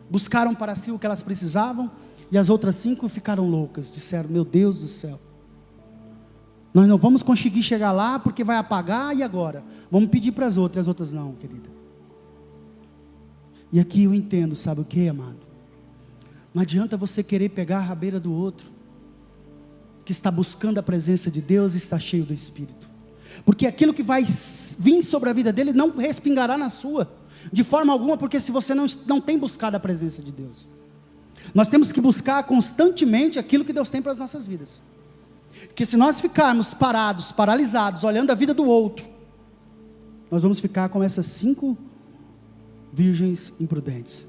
buscaram para si o que elas precisavam. E as outras 5 ficaram loucas, disseram: meu Deus do céu, nós não vamos conseguir chegar lá, porque vai apagar, e agora? Vamos pedir para as outras não, querida. E aqui eu entendo, sabe o que, amado? Não adianta você querer pegar a rabeira do outro, que está buscando a presença de Deus e está cheio do Espírito. Porque aquilo que vai vir sobre a vida dele não respingará na sua, de forma alguma, porque se você não tem buscado a presença de Deus. Nós temos que buscar constantemente aquilo que Deus tem para as nossas vidas. Porque se nós ficarmos parados, paralisados, olhando a vida do outro, nós vamos ficar com essas 5 virgens imprudentes.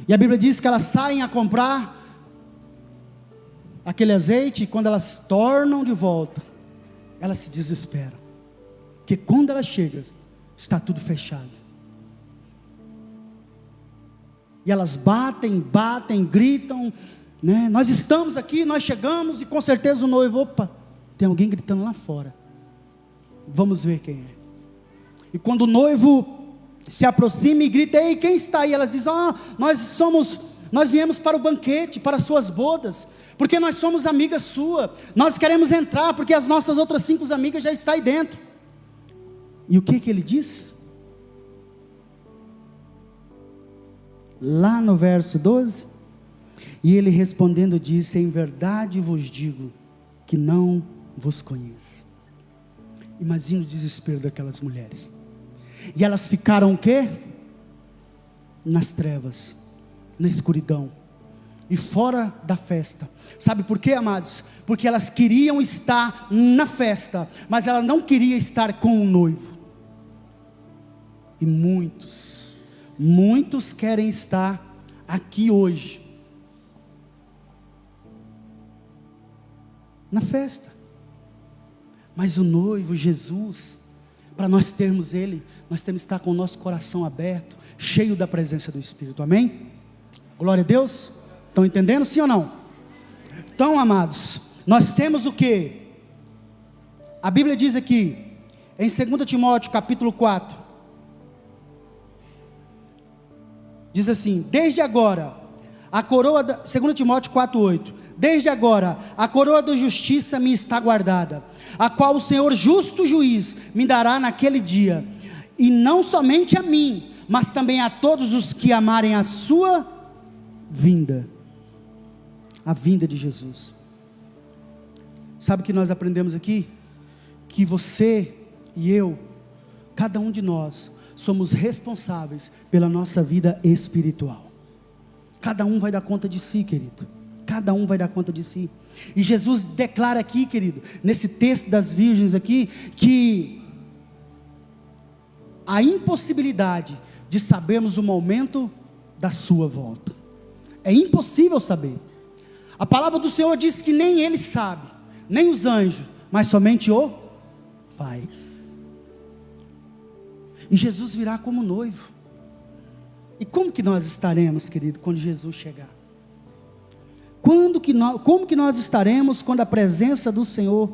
E a Bíblia diz que elas saem a comprar aquele azeite, e quando elas tornam de volta, elas se desesperam, porque quando elas chegam, está tudo fechado. E elas batem, gritam, né? Nós estamos aqui, nós chegamos, e com certeza o noivo, opa, tem alguém gritando lá fora, vamos ver quem é. E quando o noivo se aproxima e grita, ei, quem está aí? Elas dizem, nós viemos para o banquete, para as suas bodas, porque nós somos amigas sua, nós queremos entrar, porque as nossas outras 5 amigas já estão aí dentro. E o que ele diz? Lá no verso 12, e ele respondendo disse, em verdade vos digo, que não vos conheço. Imagina o desespero daquelas mulheres, e elas ficaram o quê? Nas trevas, na escuridão, e fora da festa. Sabe por quê, amados? Porque elas queriam estar na festa, mas ela não queria estar com o noivo. E muitos querem estar aqui hoje, na festa, mas o noivo, Jesus, para nós termos Ele, nós temos que estar com o nosso coração aberto, cheio da presença do Espírito, amém? Glória a Deus, estão entendendo sim ou não? Então, amados, nós temos o que? A Bíblia diz aqui, em 2 Timóteo capítulo 4, diz assim, desde agora, a coroa, 2 Timóteo 4,8, desde agora, a coroa da justiça me está guardada, a qual o Senhor justo juiz me dará naquele dia, e não somente a mim, mas também a todos os que amarem a sua vinda, a vinda de Jesus. Sabe o que nós aprendemos aqui? Que você e eu, cada um de nós, somos responsáveis pela nossa vida espiritual. Cada um vai dar conta de si, querido. Cada um vai dar conta de si. E Jesus declara aqui, querido, nesse texto das virgens aqui, que a impossibilidade de sabermos o momento da sua volta. É impossível saber. A palavra do Senhor diz que nem Ele sabe, nem os anjos, mas somente o Pai. E Jesus virá como noivo. E como que nós estaremos, querido, quando Jesus chegar? Como que nós estaremos quando a presença do Senhor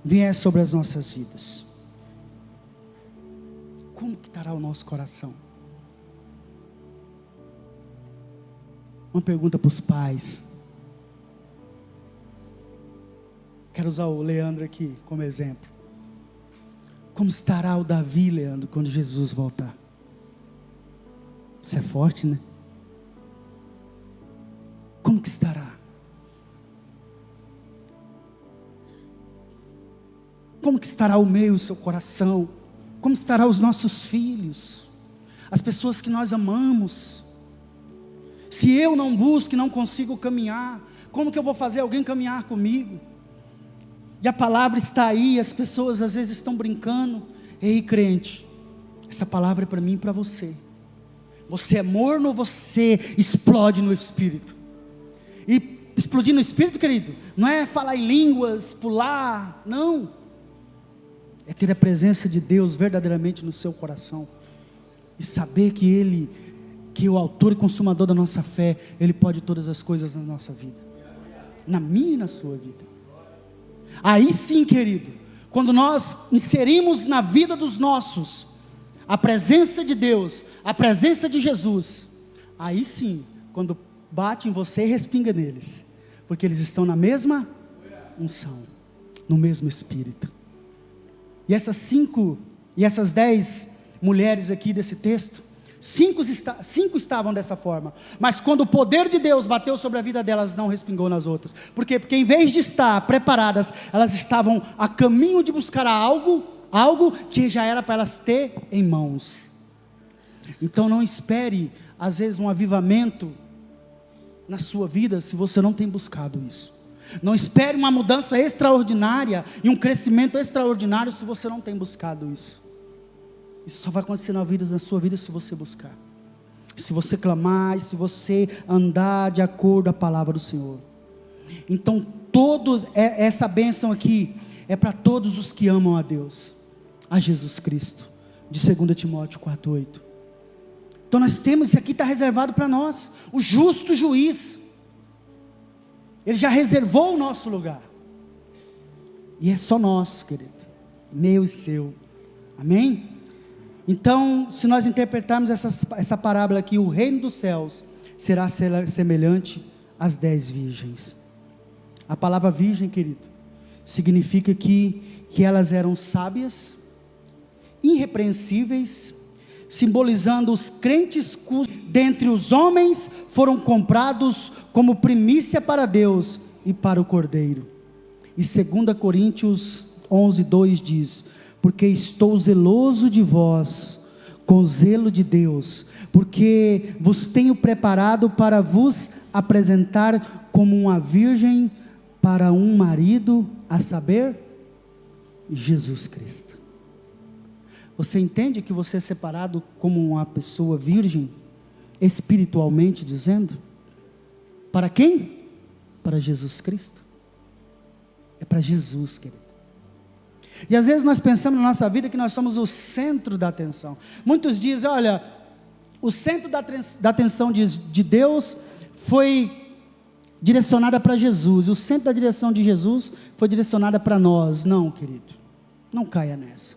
vier sobre as nossas vidas? Como que estará o nosso coração? Uma pergunta para os pais. Quero usar o Leandro aqui como exemplo. Como estará o Davi, Leandro, quando Jesus voltar? Isso é forte, né? Como que estará? Como que estará o meu, o seu coração? Como estará os nossos filhos? As pessoas que nós amamos? Se eu não busco e não consigo caminhar, como que eu vou fazer alguém caminhar comigo? E a palavra está aí, as pessoas às vezes estão brincando. Ei, crente, essa palavra é para mim e para você. Você é morno ou você explode no Espírito? E explodir no Espírito, querido, não é falar em línguas, pular, não. É ter a presença de Deus verdadeiramente no seu coração. E saber que Ele, que é o autor e consumador da nossa fé, Ele pode todas as coisas na nossa vida. Na minha e na sua vida. Aí sim, querido, quando nós inserimos na vida dos nossos a presença de Deus, a presença de Jesus, aí sim, quando bate em você, respinga neles, porque eles estão na mesma unção, no mesmo Espírito. E essas 10 mulheres aqui desse texto, Cinco estavam dessa forma, mas quando o poder de Deus bateu sobre a vida delas, não respingou nas outras. Por quê? Porque em vez de estar preparadas, elas estavam a caminho de buscar algo que já era para elas ter em mãos. Então não espere, às vezes, um avivamento na sua vida, se você não tem buscado isso. Não espere uma mudança extraordinária e um crescimento extraordinário, se você não tem buscado isso. Isso só vai acontecer na sua vida se você buscar, se você clamar e se você andar de acordo com a palavra do Senhor. Então essa bênção aqui é para todos os que amam a Deus, a Jesus Cristo, de 2 Timóteo 4:8. Então nós temos, isso aqui está reservado para nós, o justo juiz, ele já reservou o nosso lugar, e é só nosso, querido, meu e seu, amém? Então, se nós interpretarmos essa parábola aqui, o reino dos céus será semelhante às 10 virgens. A palavra virgem, querido, significa que elas eram sábias, irrepreensíveis, simbolizando os crentes cujos dentre os homens foram comprados como primícia para Deus e para o Cordeiro. E 2 Coríntios 11:2 diz: porque estou zeloso de vós, com zelo de Deus, porque vos tenho preparado para vos apresentar como uma virgem para um marido, a saber, Jesus Cristo. Você entende que você é separado como uma pessoa virgem, espiritualmente dizendo? Para quem? Para Jesus Cristo. É para Jesus, querido. E às vezes nós pensamos na nossa vida que nós somos o centro da atenção. Muitos dizem, olha, o centro da atenção de Deus foi direcionada para Jesus, e o centro da direção de Jesus foi direcionada para nós. Não, querido, não caia nessa.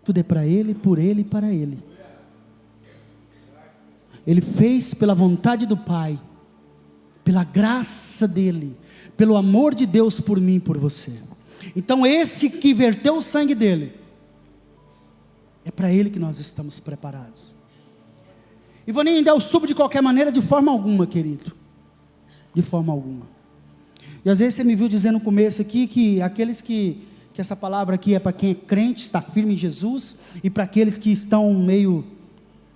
Tudo é para Ele, por Ele e para Ele. Ele fez pela vontade do Pai, pela graça dEle, pelo amor de Deus por mim e por você. Então esse que verteu o sangue dele, é para ele que nós estamos preparados. E vou nem ainda o subo de qualquer maneira, de forma alguma, querido, de forma alguma. E às vezes você me viu dizendo no começo aqui, que aqueles que essa palavra aqui é para quem é crente, está firme em Jesus, e para aqueles que estão meio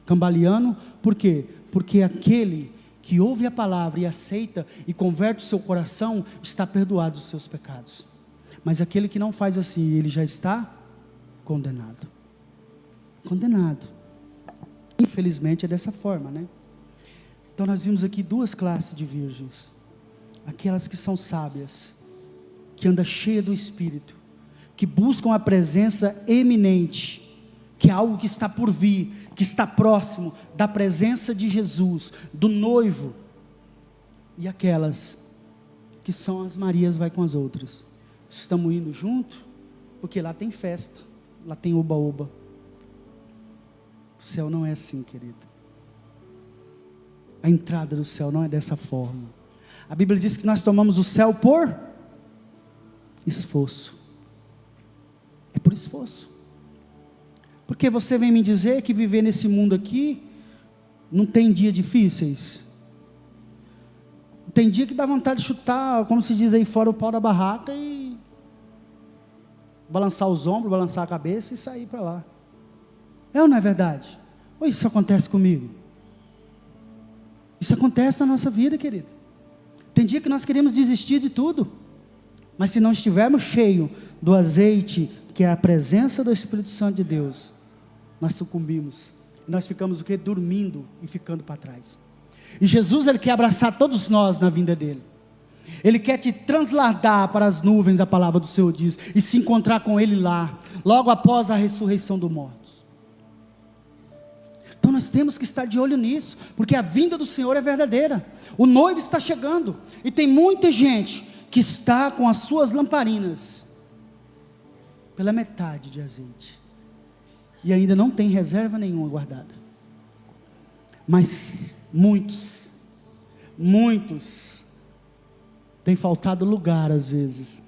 cambaleando. Por quê? Porque aquele que ouve a palavra e aceita e converte o seu coração, está perdoado dos seus pecados. Mas aquele que não faz assim, ele já está condenado. Condenado. Infelizmente é dessa forma, né? Então nós vimos aqui duas classes de virgens. Aquelas que são sábias, que andam cheias do Espírito, que buscam a presença eminente, que é algo que está por vir, que está próximo da presença de Jesus, do noivo. E aquelas que são as Marias vai com as outras. Estamos indo junto, porque lá tem festa, lá tem oba-oba. O céu não é assim, querido. A entrada do céu não é dessa forma. A Bíblia diz que nós tomamos o céu por esforço. É por esforço. Porque você vem me dizer que viver nesse mundo aqui não tem dia difíceis? Tem dia que dá vontade de chutar, como se diz aí fora, o pau da barraca e balançar os ombros, balançar a cabeça e sair para lá. É ou não é verdade? Ou isso acontece comigo? Isso acontece na nossa vida, querido. Tem dia que nós queremos desistir de tudo, mas se não estivermos cheios do azeite, que é a presença do Espírito Santo de Deus, nós sucumbimos, nós ficamos o quê? Dormindo e ficando para trás. E Jesus, Ele quer abraçar todos nós na vinda dEle. Ele quer te transladar para as nuvens, a palavra do Senhor diz, e se encontrar com Ele lá, logo após a ressurreição dos mortos. Então nós temos que estar de olho nisso, porque a vinda do Senhor é verdadeira. O noivo está chegando, e tem muita gente que está com as suas lamparinas pela metade de azeite, e ainda não tem reserva nenhuma guardada. Mas muitos tem faltado lugar às vezes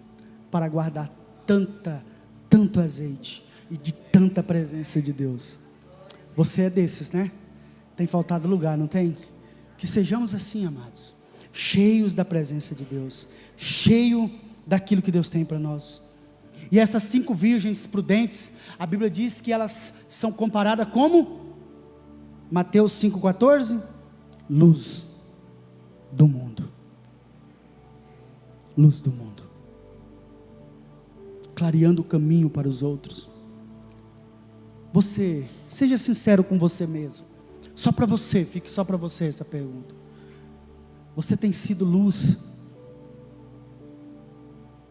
para guardar tanto azeite, e de tanta presença de Deus. Você é desses, né? Tem faltado lugar, não tem? Que sejamos assim, amados, cheios da presença de Deus, cheio daquilo que Deus tem para nós. E essas 5 virgens prudentes, a Bíblia diz que elas são comparadas como? Mateus 5,14, luz do mundo. Luz do mundo, clareando o caminho para os outros. Você, seja sincero com você mesmo, só para você, fique só para você essa pergunta. Você tem sido luz?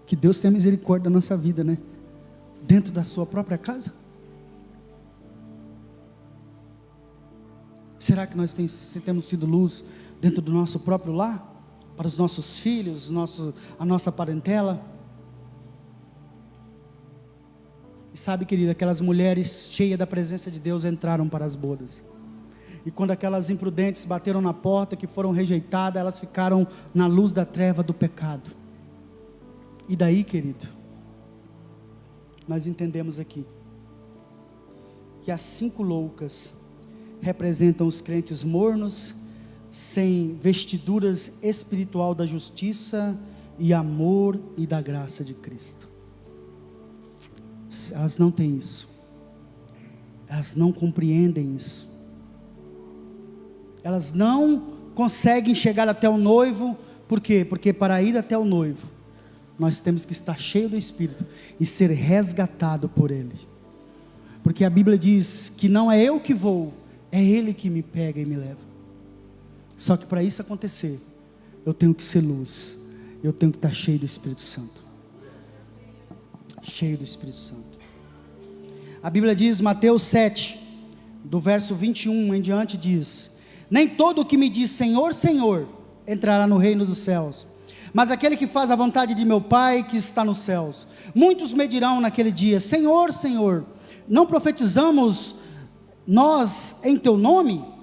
Que Deus tenha misericórdia da nossa vida, né? Dentro da sua própria casa? Será que nós temos sido luz dentro do nosso próprio lar? Para os nossos filhos, a nossa parentela? E sabe, querida, aquelas mulheres cheias da presença de Deus entraram para as bodas. E quando aquelas imprudentes bateram na porta, que foram rejeitadas, elas ficaram na luz da treva do pecado. E daí, querido, nós entendemos aqui que as 5 loucas representam os crentes mornos, sem vestiduras espiritual da justiça e amor e da graça de Cristo. Elas não têm isso. Elas não compreendem isso. Elas não conseguem chegar até o noivo. Por quê? Porque para ir até o noivo, nós temos que estar cheio do Espírito e ser resgatado por Ele. Porque a Bíblia diz que não é eu que vou, é Ele que me pega e me leva. Só que para isso acontecer, eu tenho que ser luz, eu tenho que estar cheio do Espírito Santo. Cheio do Espírito Santo. A Bíblia diz, Mateus 7, do verso 21 em diante diz: nem todo o que me diz Senhor, Senhor, entrará no reino dos céus, mas aquele que faz a vontade de meu Pai que está nos céus. Muitos me dirão naquele dia: Senhor, Senhor, não profetizamos nós em teu nome?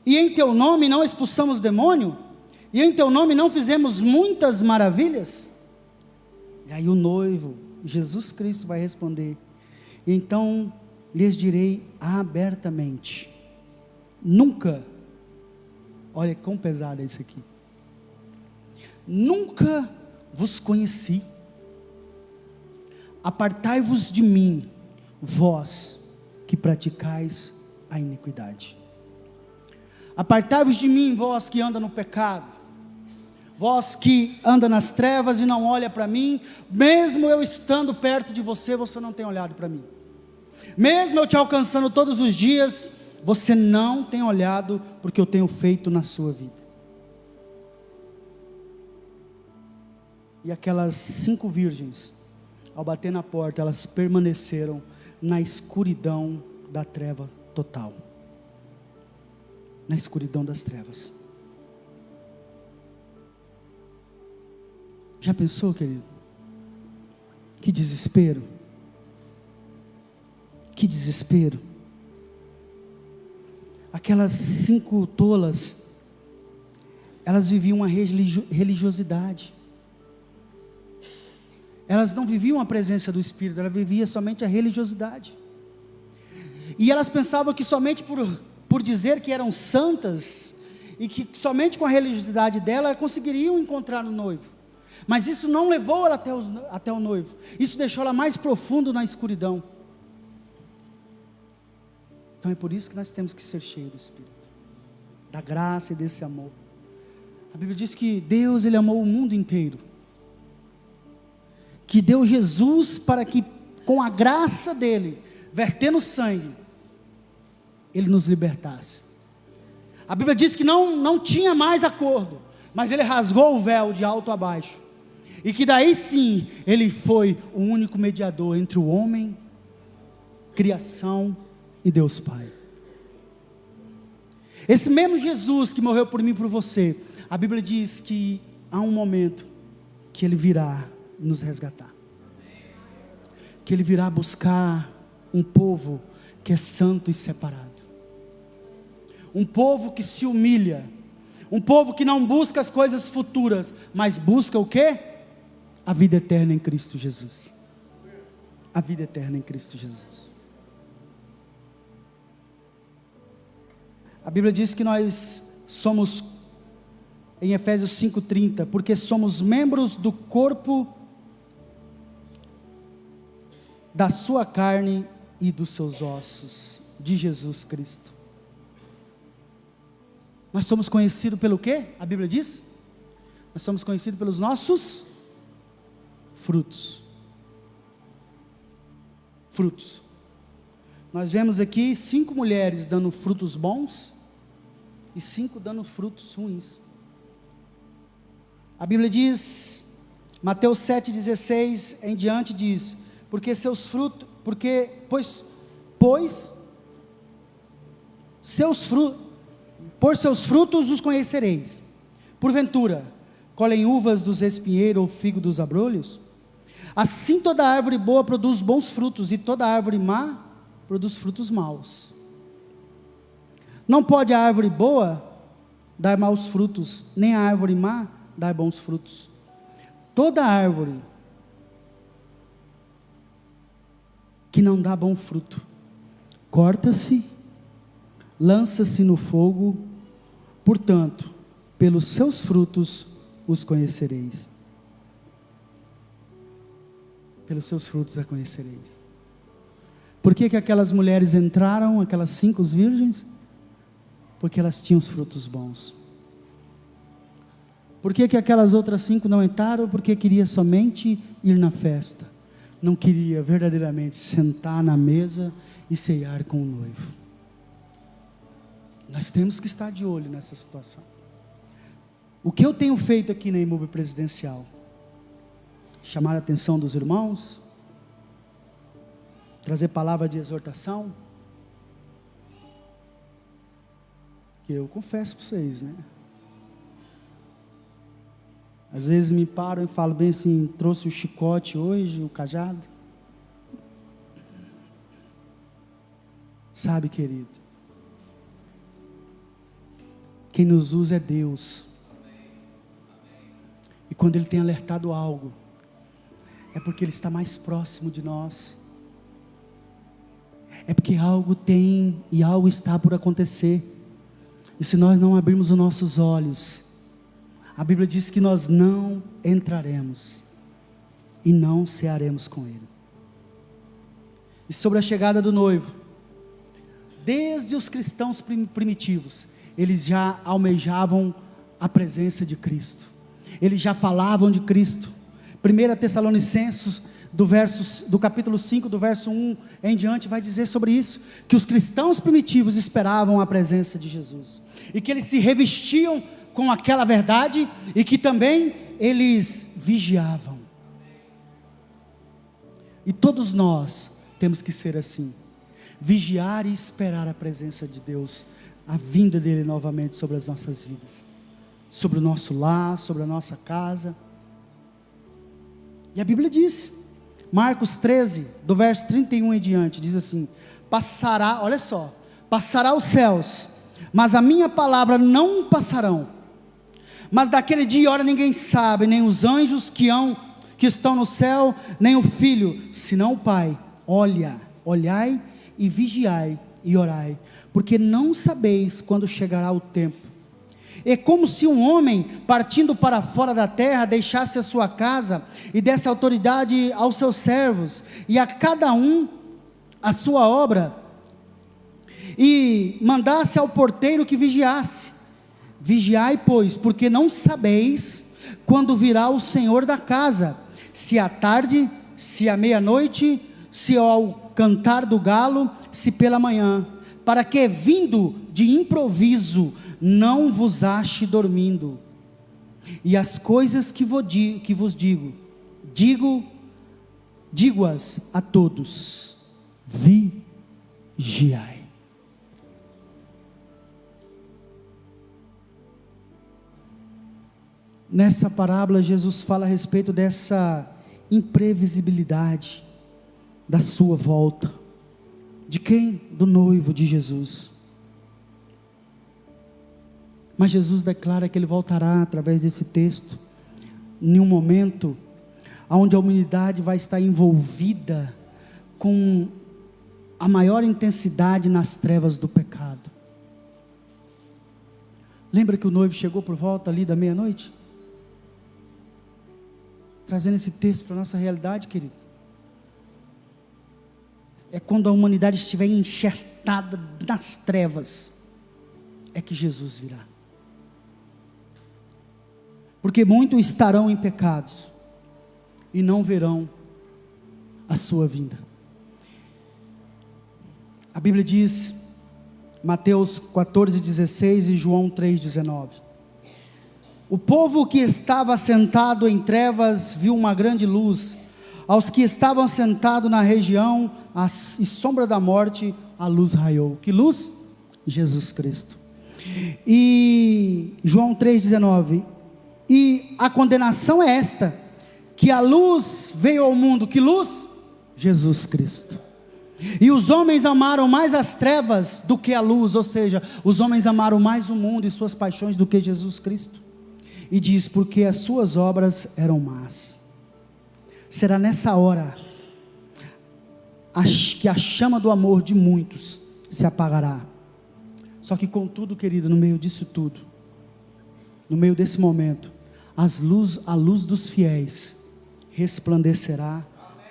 E em teu nome não expulsamos demônio? E em teu nome não fizemos muitas maravilhas? E aí o noivo, Jesus Cristo, vai responder: então lhes direi abertamente, nunca, olha quão pesado é isso aqui, nunca vos conheci. Apartai-vos de mim, vós que praticais a iniquidade. Apartai-vos de mim, vós que anda no pecado, vós que anda nas trevas e não olha para mim. Mesmo eu estando perto de você, você não tem olhado para mim. Mesmo eu te alcançando todos os dias, você não tem olhado porque eu tenho feito na sua vida. E aquelas 5 virgens, ao bater na porta, elas permaneceram na escuridão da treva total. Na escuridão das trevas. Já pensou, querido? Que desespero. Que desespero. Aquelas 5 tolas, elas viviam uma religiosidade. Elas não viviam a presença do Espírito, elas viviam somente a religiosidade. E elas pensavam que somente por dizer que eram santas, e que somente com a religiosidade dela conseguiriam encontrar o noivo. Mas isso não levou ela até o noivo. Isso deixou ela mais profundo na escuridão. Então é por isso que nós temos que ser cheios do Espírito, da graça e desse amor. A Bíblia diz que Deus, Ele amou o mundo inteiro, que deu Jesus para que com a graça dEle, vertendo sangue, Ele nos libertasse. A Bíblia diz que não tinha mais acordo, mas Ele rasgou o véu de alto a baixo, e que daí sim, Ele foi o único mediador entre o homem, criação e Deus Pai. Esse mesmo Jesus que morreu por mim e por você, a Bíblia diz que há um momento que Ele virá nos resgatar, que Ele virá buscar um povo que é santo e separado, um povo que se humilha, um povo que não busca as coisas futuras, mas busca o quê? A vida eterna em Cristo Jesus. a vida eterna em Cristo Jesus. A Bíblia diz que nós somos, em Efésios 5:30, porque somos membros do corpo da sua carne e dos seus ossos, de Jesus Cristo. Nós somos conhecidos pelo quê? A Bíblia diz? Nós somos conhecidos pelos nossos frutos. Frutos. Nós vemos aqui 5 mulheres dando frutos bons e 5 dando frutos ruins. A Bíblia diz, Mateus 7,16 em diante diz, por seus frutos os conhecereis. Porventura, colhem uvas dos espinheiros ou figo dos abrolhos? Assim toda árvore boa produz bons frutos, e toda árvore má produz frutos maus. Não pode a árvore boa dar maus frutos, nem a árvore má dar bons frutos. Toda árvore que não dá bom fruto, corta-se, lança-se no fogo. Portanto, pelos seus frutos os conhecereis. Pelos seus frutos a conhecereis. Por que aquelas mulheres entraram, aquelas 5 virgens? Porque elas tinham os frutos bons. Por que aquelas outras 5 não entraram? Porque queria somente ir na festa. Não queria verdadeiramente sentar na mesa e ceiar com o noivo. Nós temos que estar de olho nessa situação. O que eu tenho feito aqui na Imóvel Presidencial? Chamar a atenção dos irmãos, trazer palavra de exortação, que eu confesso para vocês, né? Às vezes me param e falam bem assim, trouxe o chicote hoje, o cajado. Sabe, querido, quem nos usa é Deus. E quando Ele tem alertado algo, é porque Ele está mais próximo de nós. É porque algo tem e algo está por acontecer. E se nós não abrirmos os nossos olhos, a Bíblia diz que nós não entraremos e não cearemos com Ele. E sobre a chegada do noivo, desde os cristãos primitivos, eles já almejavam a presença de Cristo. Eles já falavam de Cristo. 1 Tessalonicenses, do capítulo 5, do verso 1 em diante, vai dizer sobre isso, que os cristãos primitivos esperavam a presença de Jesus, e que eles se revestiam com aquela verdade, e que também eles vigiavam. E todos nós temos que ser assim, vigiar e esperar a presença de Deus, a vinda dele novamente sobre as nossas vidas, sobre o nosso lar, sobre a nossa casa. E a Bíblia diz, Marcos 13, do verso 31 em diante, diz assim, passará, olha só, passará os céus, mas a minha palavra não passarão, mas daquele dia e hora ninguém sabe, nem os anjos que estão no céu, nem o Filho, senão o Pai. Olhai e vigiai e orai, porque não sabeis quando chegará o tempo. É como se um homem, partindo para fora da terra, deixasse a sua casa e desse autoridade aos seus servos, e a cada um a sua obra, e mandasse ao porteiro que vigiasse. Vigiai, pois, porque não sabeis quando virá o Senhor da casa, se à tarde, se à meia-noite, se ao cantar do galo, se pela manhã, para que vindo de improviso não vos ache dormindo. E as coisas que vos digo-as a todos, vigiai. Nessa parábola, Jesus fala a respeito dessa imprevisibilidade da sua volta. De quem? Do noivo de Jesus. Mas Jesus declara que Ele voltará através desse texto, em um momento onde a humanidade vai estar envolvida com a maior intensidade nas trevas do pecado. Lembra que o noivo chegou por volta ali da meia-noite? Trazendo esse texto para a nossa realidade, querido. É quando a humanidade estiver enxertada nas trevas, é que Jesus virá. Porque muitos estarão em pecados e não verão a sua vinda. A Bíblia diz, Mateus 14:16 e João 3:19: o povo que estava sentado em trevas viu uma grande luz. Aos que estavam sentados na região e sombra da morte, a luz raiou. Que luz? Jesus Cristo. E João 3:19: e a condenação é esta, que a luz veio ao mundo. Que luz? Jesus Cristo. E os homens amaram mais as trevas do que a luz, ou seja, os homens amaram mais o mundo e suas paixões do que Jesus Cristo. E diz, porque as suas obras eram más. Será nessa hora que a chama do amor de muitos se apagará. Só que contudo, querido, no meio disso tudo, no meio desse momento, a luz dos fiéis resplandecerá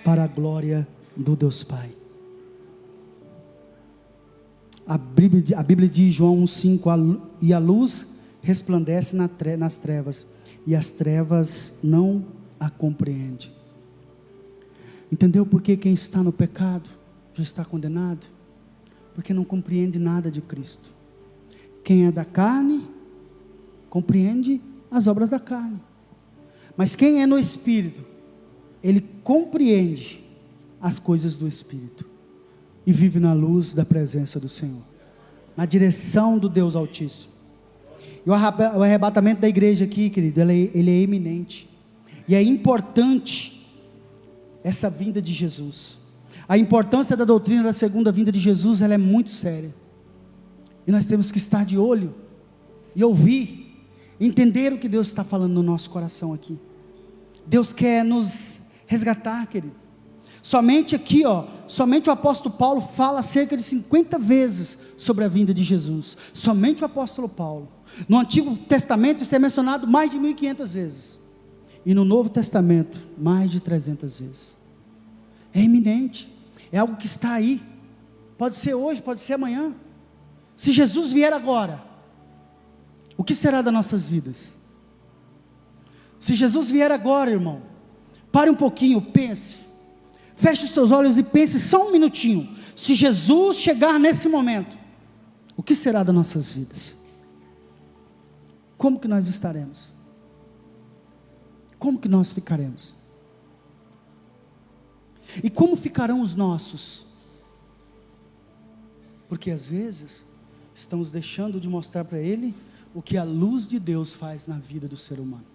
para a glória do Deus Pai. A Bíblia diz, João 1,5: e a luz resplandece nas trevas, e as trevas não a compreendem. Entendeu por que quem está no pecado já está condenado? Porque não compreende nada de Cristo. Quem é da carne, compreende as obras da carne. Mas quem é no Espírito, ele compreende as coisas do Espírito. E vive na luz da presença do Senhor, na direção do Deus Altíssimo. E o arrebatamento da igreja aqui, querido, ele é iminente. E é importante essa vinda de Jesus. A importância da doutrina da segunda vinda de Jesus, ela é muito séria. E nós temos que estar de olho e ouvir, entender o que Deus está falando no nosso coração aqui. Deus quer nos resgatar, querido. Somente aqui, somente o apóstolo Paulo fala cerca de 50 vezes sobre a vinda de Jesus. Somente o apóstolo Paulo. No Antigo Testamento isso é mencionado mais de 1500 vezes. E no Novo Testamento, mais de 300 vezes. É iminente. É algo que está aí. Pode ser hoje, pode ser amanhã. Se Jesus vier agora, o que será das nossas vidas? Se Jesus vier agora, irmão, pare um pouquinho, pense. Feche os seus olhos e pense só um minutinho. Se Jesus chegar nesse momento, o que será das nossas vidas? Como que nós estaremos? Como que nós ficaremos? E como ficarão os nossos? Porque às vezes estamos deixando de mostrar para Ele o que a luz de Deus faz na vida do ser humano.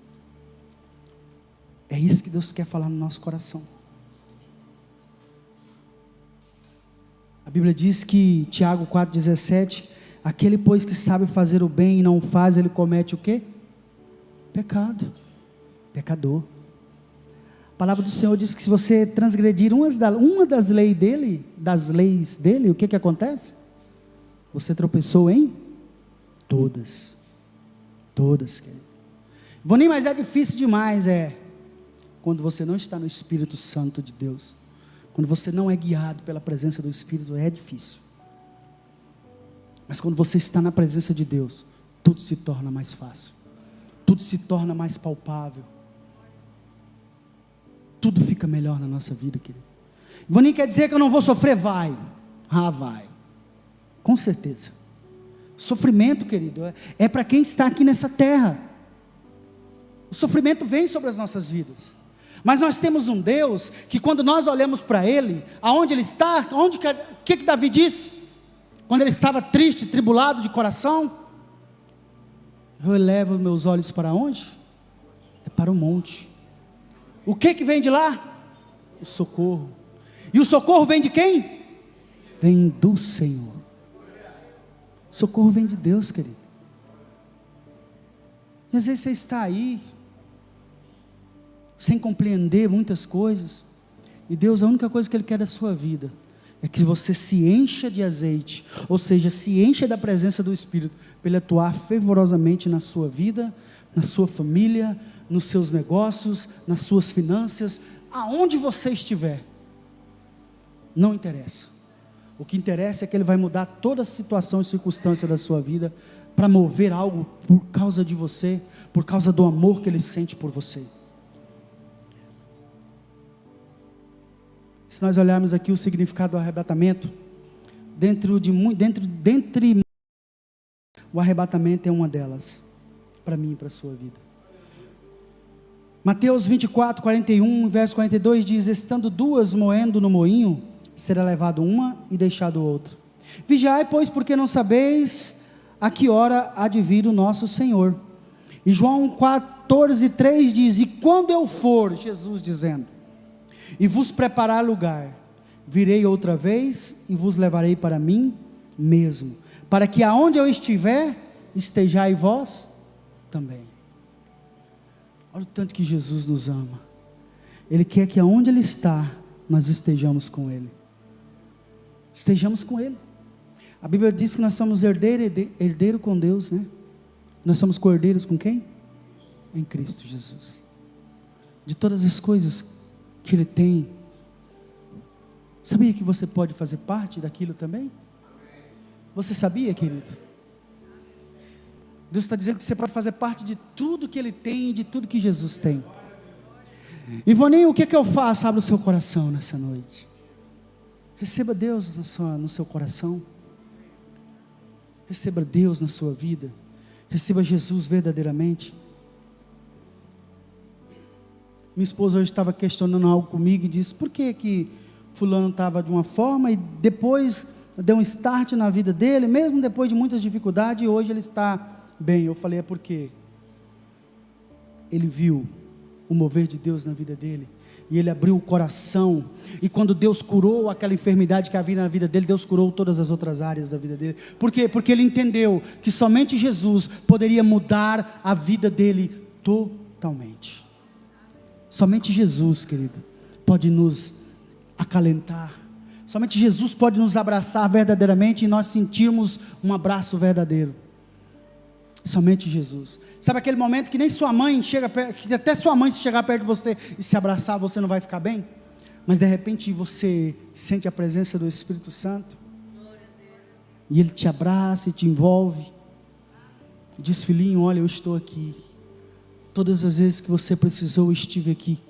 É isso que Deus quer falar no nosso coração. A Bíblia diz que, Tiago 4,17, aquele pois que sabe fazer o bem e não o faz, ele comete o quê? Pecado, pecador. A palavra do Senhor diz que se você transgredir uma das leis dele, o que acontece? Você tropeçou em todas, querido. Vonim, mas é difícil demais, quando você não está no Espírito Santo de Deus. Quando você não é guiado pela presença do Espírito, é difícil. Mas quando você está na presença de Deus, tudo se torna mais fácil. Tudo se torna mais palpável. Tudo fica melhor na nossa vida, querido. Vonim, quer dizer que eu não vou sofrer? Vai. Vai. Com certeza. Sofrimento, querido, é para quem está aqui nessa terra. O sofrimento vem sobre as nossas vidas. Mas nós temos um Deus que quando nós olhamos para Ele, aonde Ele está, o que Davi disse? Quando ele estava triste, tribulado de coração, eu elevo meus olhos para onde? É para o monte. O que vem de lá? O socorro. E o socorro vem de quem? Vem do Senhor. O socorro vem de Deus, querido. E às vezes você está aí sem compreender muitas coisas, E Deus, a única coisa que Ele quer da sua vida é que você se encha de azeite, ou seja, se encha da presença do Espírito, para Ele atuar fervorosamente na sua vida, na sua família, nos seus negócios, nas suas finanças, aonde você estiver. Não interessa. O que interessa é que Ele vai mudar toda a situação e circunstância da sua vida, para mover algo por causa de você, por causa do amor que Ele sente por você. Se nós olharmos aqui o significado do arrebatamento, dentre o arrebatamento é uma delas, para mim e para a sua vida. Mateus 24, 41, verso 42 diz: estando duas moendo no moinho, será levado uma e deixado outra. Vigiai, pois, porque não sabeis a que hora há de vir o nosso Senhor. E João 14, 3 diz: e quando eu for, Jesus dizendo, e vos preparar lugar, virei outra vez e vos levarei para mim mesmo, para que aonde eu estiver, estejai vós também. Olha o tanto que Jesus nos ama. Ele quer que aonde Ele está, nós estejamos com Ele. Estejamos com Ele. A Bíblia diz que nós somos herdeiro com Deus, né? Nós somos co-herdeiros com quem? Em Cristo Jesus. De todas as coisas que Ele tem. Sabia que você pode fazer parte daquilo também? Você sabia, querido? Deus está dizendo que você pode fazer parte de tudo que Ele tem e de tudo que Jesus tem. Ivoninho, o que eu faço? Abra o seu coração nessa noite. Receba Deus no seu coração. Receba Deus na sua vida. Receba Jesus verdadeiramente. Minha esposa hoje estava questionando algo comigo e disse: por que fulano estava de uma forma e depois deu um start na vida dele, mesmo depois de muitas dificuldades, e hoje ele está bem? Eu falei: é porque ele viu o mover de Deus na vida dele, e ele abriu o coração, e quando Deus curou aquela enfermidade que havia na vida dele, Deus curou todas as outras áreas da vida dele. Por quê? Porque ele entendeu que somente Jesus poderia mudar a vida dele totalmente. Somente Jesus, querido, pode nos acalentar. Somente Jesus pode nos abraçar verdadeiramente e nós sentirmos um abraço verdadeiro. Somente Jesus. Sabe aquele momento que nem sua mãe chega perto, que até sua mãe se chegar perto de você e se abraçar, você não vai ficar bem? Mas de repente você sente a presença do Espírito Santo, e Ele te abraça e te envolve, e diz: filhinho, olha, eu estou aqui. Todas as vezes que você precisou, eu estive aqui.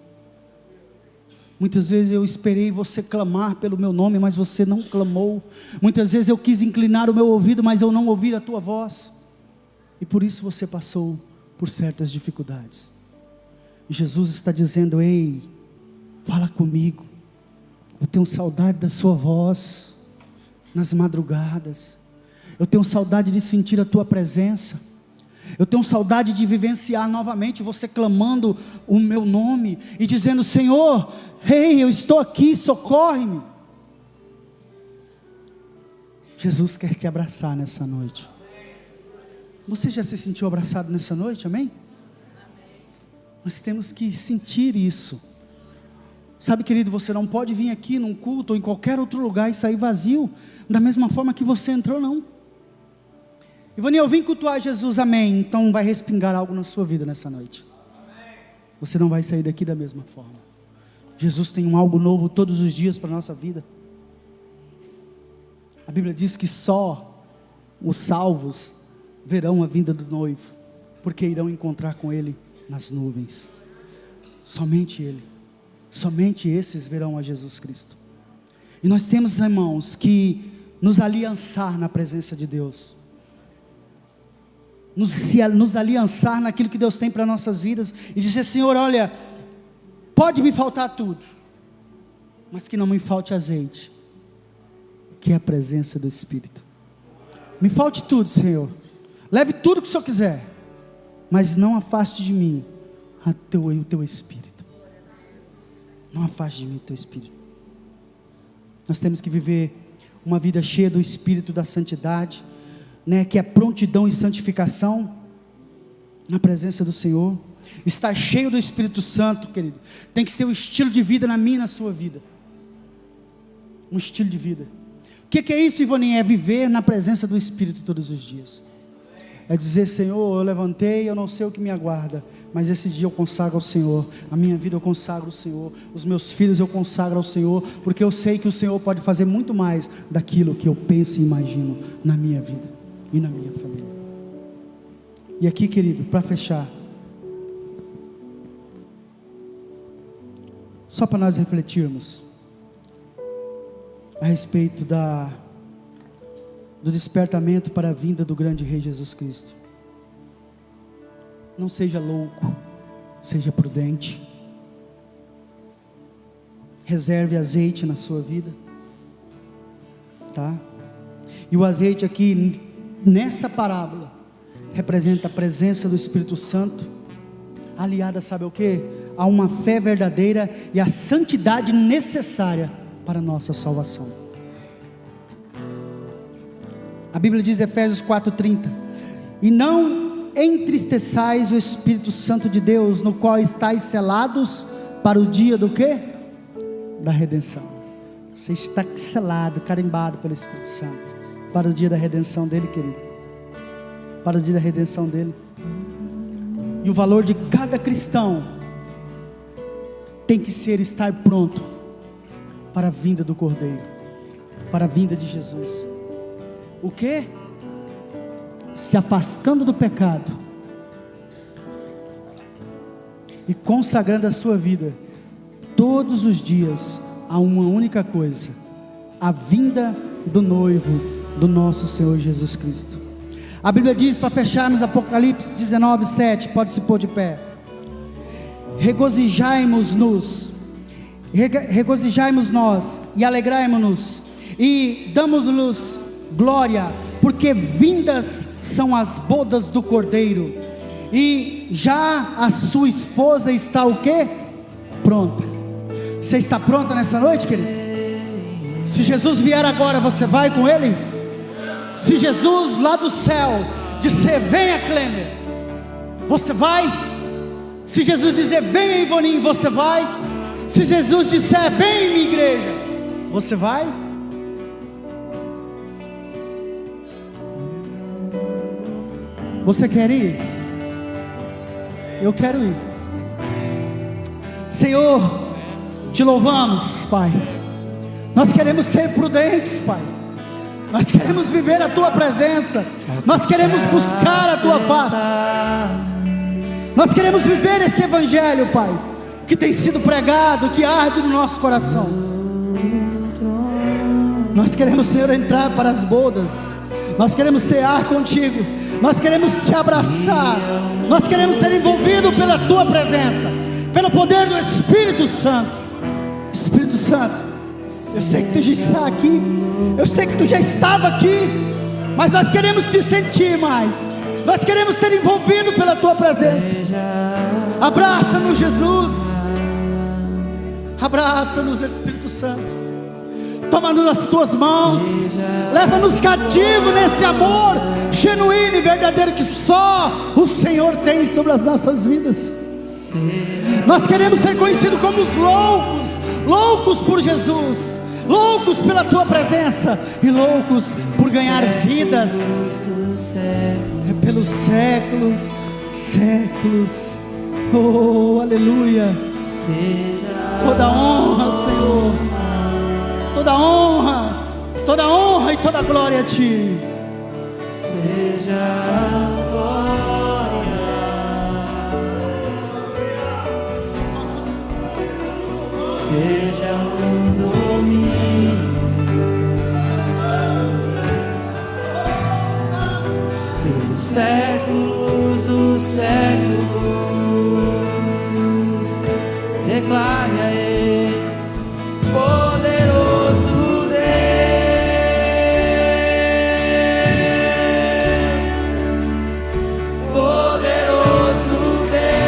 Muitas vezes eu esperei você clamar pelo meu nome, mas você não clamou. Muitas vezes eu quis inclinar o meu ouvido, mas eu não ouvi a tua voz. E por isso você passou por certas dificuldades. E Jesus está dizendo: ei, fala comigo. Eu tenho saudade da sua voz nas madrugadas. Eu tenho saudade de sentir a tua presença. Eu tenho saudade de vivenciar novamente você clamando o meu nome e dizendo: Senhor, ei, eu estou aqui, socorre-me. Jesus quer te abraçar nessa noite. Você já se sentiu abraçado nessa noite? Amém? Nós temos que sentir isso. Sabe, querido, você não pode vir aqui num culto ou em qualquer outro lugar e sair vazio da mesma forma que você entrou, não. Ivaninho, eu vim cultuar Jesus, amém. Então vai respingar algo na sua vida nessa noite. Você não vai sair daqui da mesma forma. Jesus tem algo novo todos os dias para a nossa vida. A Bíblia diz que só os salvos verão a vinda do noivo, porque irão encontrar com Ele nas nuvens. Somente Ele, somente esses verão a Jesus Cristo. E nós temos, irmãos, que nos aliançar na presença de Deus. Nos aliançar naquilo que Deus tem para nossas vidas e dizer: Senhor, olha, pode me faltar tudo, mas que não me falte azeite, que é a presença do Espírito. Me falte tudo, Senhor, leve tudo que o Senhor quiser, mas não afaste de mim o teu Espírito. Não afaste de mim o teu Espírito. Nós temos que viver uma vida cheia do Espírito da santidade, né, que é prontidão e santificação na presença do Senhor. Estar cheio do Espírito Santo, querido, tem que ser um estilo de vida na minha e na sua vida. Um estilo de vida. O que é isso, Ivoninha? É viver na presença do Espírito todos os dias. É dizer: Senhor, eu levantei, eu não sei o que me aguarda, mas esse dia eu consagro ao Senhor. A minha vida eu consagro ao Senhor. Os meus filhos eu consagro ao Senhor, porque eu sei que o Senhor pode fazer muito mais daquilo que eu penso e imagino na minha vida e na minha família. E aqui, querido, para fechar, só para nós refletirmos a respeito do despertamento para a vinda do grande Rei Jesus Cristo. Não seja louco, seja prudente. Reserve azeite na sua vida, tá? E o azeite aqui, nessa parábola, representa a presença do Espírito Santo, aliada, sabe o que? A uma fé verdadeira e a santidade necessária para a nossa salvação. A Bíblia diz, Efésios 4:30: e não entristeçais o Espírito Santo de Deus, no qual estáis selados para o dia do quê? Da redenção. Você está selado, carimbado pelo Espírito Santo, para o dia da redenção dele, querido. Para o dia da redenção dele. E o valor de cada cristão tem que ser estar pronto para a vinda do Cordeiro, para a vinda de Jesus. O que? Se afastando do pecado e consagrando a sua vida todos os dias a uma única coisa: a vinda do noivo do nosso Senhor Jesus Cristo. A Bíblia diz, para fecharmos, Apocalipse 19:7, pode se pôr de pé: regozijai-nos nós e alegrai-nos e damos-nos glória, porque vindas são as bodas do Cordeiro, e já a sua esposa está o quê? Pronta. Você está pronta nessa noite, querido? Se Jesus vier agora, você vai com Ele? Se Jesus lá do céu disser: venha, Clemer, você vai? Se Jesus dizer: venha, Ivoninho, você vai? Se Jesus disser: vem, minha igreja, você vai? Você quer ir? Eu quero ir. Senhor, te louvamos, Pai. Nós queremos ser prudentes, Pai. Nós queremos viver a Tua presença. Nós queremos buscar a Tua face. Nós queremos viver esse Evangelho, Pai, que tem sido pregado, que arde no nosso coração. Nós queremos, Senhor, entrar para as bodas. Nós queremos cear contigo. Nós queremos te abraçar. Nós queremos ser envolvidos pela Tua presença, pelo poder do Espírito Santo. Espírito Santo, eu sei que Tu já está aqui, eu sei que Tu já estava aqui, mas nós queremos Te sentir mais. Nós queremos ser envolvidos pela Tua presença. Abraça-nos, Jesus. Abraça-nos, Espírito Santo. Toma-nos nas Tuas mãos. Leva-nos cativo nesse amor genuíno e verdadeiro que só o Senhor tem sobre as nossas vidas. Nós queremos ser conhecidos como os loucos, loucos por Jesus, loucos pela Tua presença e loucos por ganhar vidas. É pelos séculos, séculos. Oh, aleluia. Toda honra, Senhor. Toda honra, toda honra e toda glória a Ti. Seja agora. Seja o domínio pelos séculos dos séculos. Declare a Ele poderoso Deus, poderoso Deus,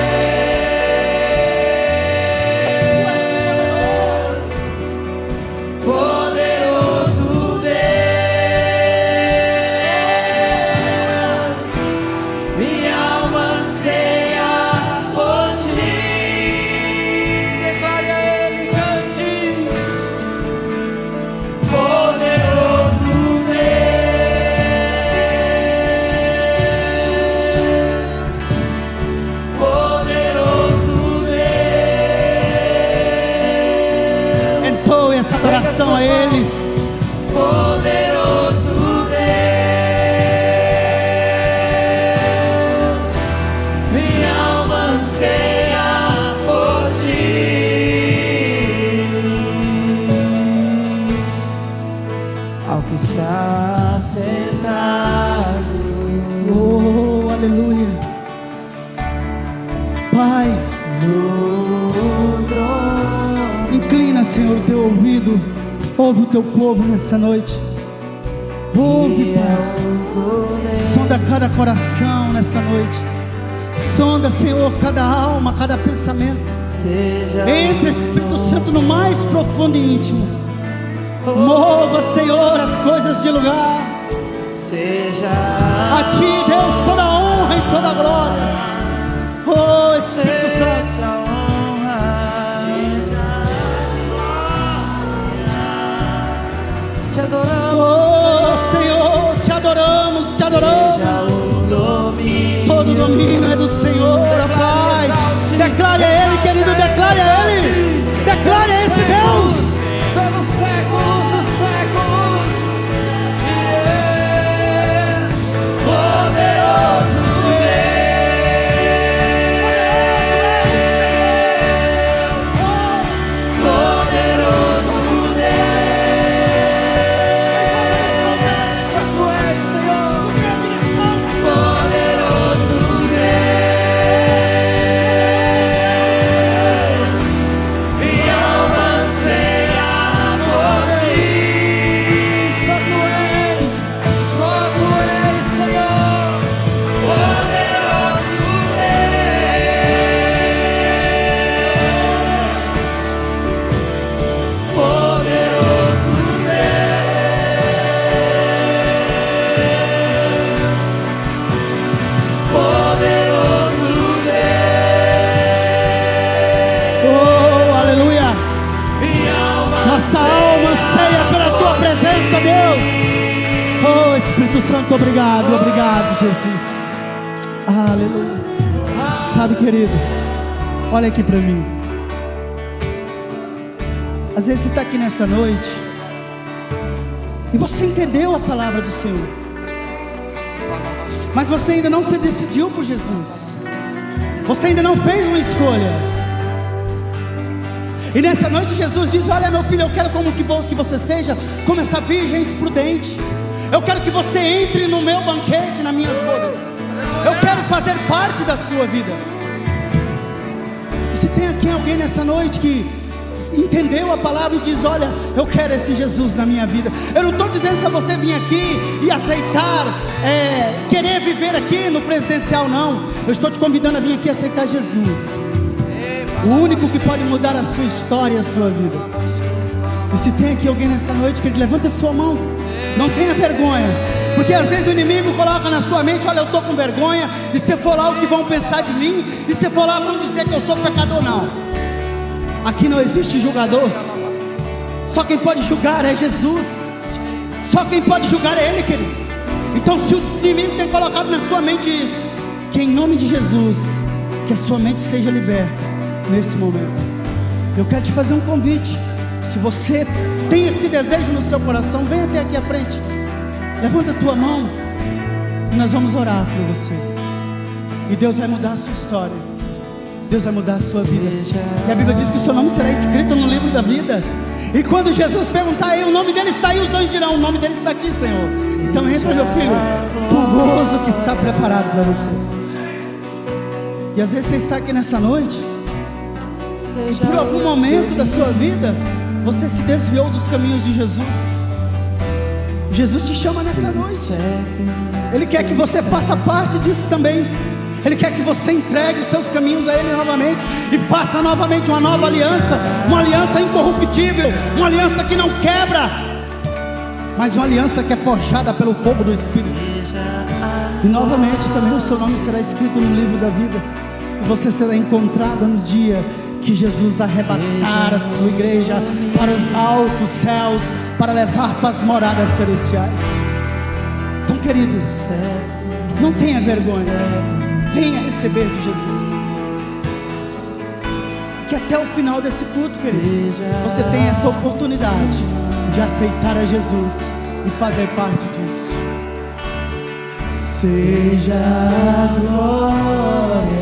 poderoso Deus, minha alma anseia essa adoração a Ele. Poderoso Deus, minha alma anseia por ti. Ao que está sentado, Oh, aleluia. Pai, no trono, inclina, Senhor, o teu ouvido. Ouve o teu povo nessa noite. Ouve, Pai. Sonda cada coração nessa noite. Sonda, Senhor, cada alma, cada pensamento. seja Entre, Espírito Santo, no mais profundo e íntimo. Mova, Senhor, as coisas de lugar. seja A ti, Deus, toda a honra e toda a glória. Oh, Espírito Santo. seja honra, te adoramos, Oh, Senhor, te adoramos, te seja adoramos. o domínio. Todo domínio é do Senhor, ó Pai. Declare a Ele, querido, declare a Ele. Declare a esse Deus. Pelos séculos dos séculos. Yeah. Poderoso Deus. Poderoso Deus. Só tu és, Senhor. Poderoso Deus. Minha alma anseia por ti. Só tu és, Senhor. Poderoso Deus. Poderoso Deus. Poderoso Deus. Oh, aleluia. Minha alma Nossa alma anseia pela tua presença, Deus. Oh, Espírito Santo, obrigado, obrigado, Jesus. Aleluia. Sabe, querido, olha aqui para mim. Às vezes você está aqui nessa noite e você entendeu a palavra do Senhor, mas você ainda não se decidiu por Jesus. Você ainda não fez uma escolha. E nessa noite Jesus diz: olha, meu filho, eu quero que você seja como essa virgem prudente. Eu quero que você entre no meu banquete, nas minhas bodas. Eu quero fazer parte da sua vida. E se tem aqui alguém nessa noite que entendeu a palavra e diz: olha, eu quero esse Jesus na minha vida. Eu não estou dizendo para você vir aqui e aceitar, querer viver aqui no presidencial, não. Eu estou te convidando a vir aqui e aceitar Jesus, o único que pode mudar a sua história e a sua vida. E se tem aqui alguém nessa noite, que levante a sua mão. Não tenha vergonha, porque às vezes o inimigo coloca na sua mente: olha, eu estou com vergonha, e se for lá o que vão pensar de mim, e se for lá vão dizer que eu sou pecador. Não, aqui não existe julgador. Só quem pode julgar é Jesus. Só quem pode julgar é Ele, querido. Então, se o inimigo tem colocado na sua mente isso, que em nome de Jesus, que a sua mente seja liberta nesse momento. Eu quero te fazer um convite. Se você tem esse desejo no seu coração, vem até aqui à frente. Levanta a tua mão e nós vamos orar por você. E Deus vai mudar a sua história. Deus vai mudar a sua vida. E a Bíblia diz que o seu nome será escrito no livro da vida. E quando Jesus perguntar aí, o nome dele está aí, os anjos dirão: o nome dele está aqui, Senhor. Então entra, meu filho, pro gozo que está preparado para você. E às vezes você está aqui nessa noite, e por algum momento da sua vida você se desviou dos caminhos de Jesus. Jesus te chama nessa noite. Ele quer que você faça parte disso também. Ele quer que você entregue os seus caminhos a Ele novamente e faça novamente uma nova aliança, uma aliança incorruptível, uma aliança que não quebra, mas uma aliança que é forjada pelo fogo do Espírito. E novamente também o seu nome será escrito no livro da vida, e você será encontrado no dia que Jesus arrebatar a sua igreja para os altos céus, para levar para as moradas celestiais. Então, queridos, não tenha vergonha, venha receber de Jesus. que até o final desse culto, querido, você tem essa oportunidade de aceitar a Jesus e fazer parte disso. Seja a glória.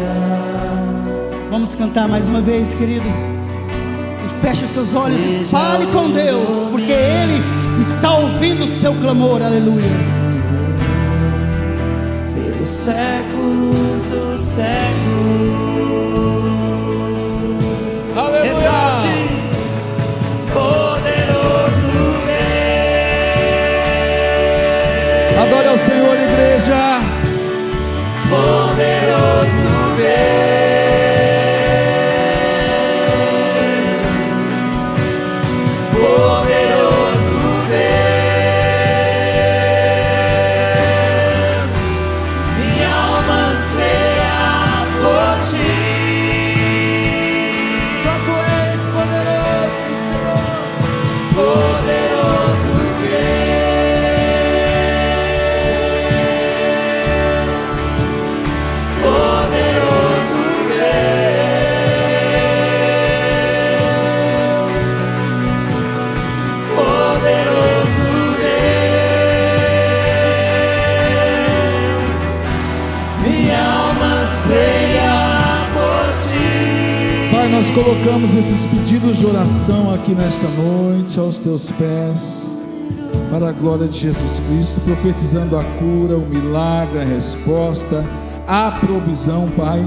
Vamos cantar mais uma vez, querido. E feche seus olhos e fale com Deus, porque Ele está ouvindo o seu clamor. Aleluia. Pelos séculos dos séculos. Aleluia. Exalte, poderoso Deus. Adore ao Senhor, igreja. Poderoso Deus. Poderoso Deus. Minha alma anseia por ti. Só tu és poderoso, Senhor. Poderoso Deus. Poderoso Deus. Poderoso Deus. Minha alma anseia por ti. Pai, nós colocamos esses pedidos de oração aqui nesta noite aos teus pés, para a glória de Jesus Cristo, profetizando a cura, o milagre, a resposta, a provisão, Pai.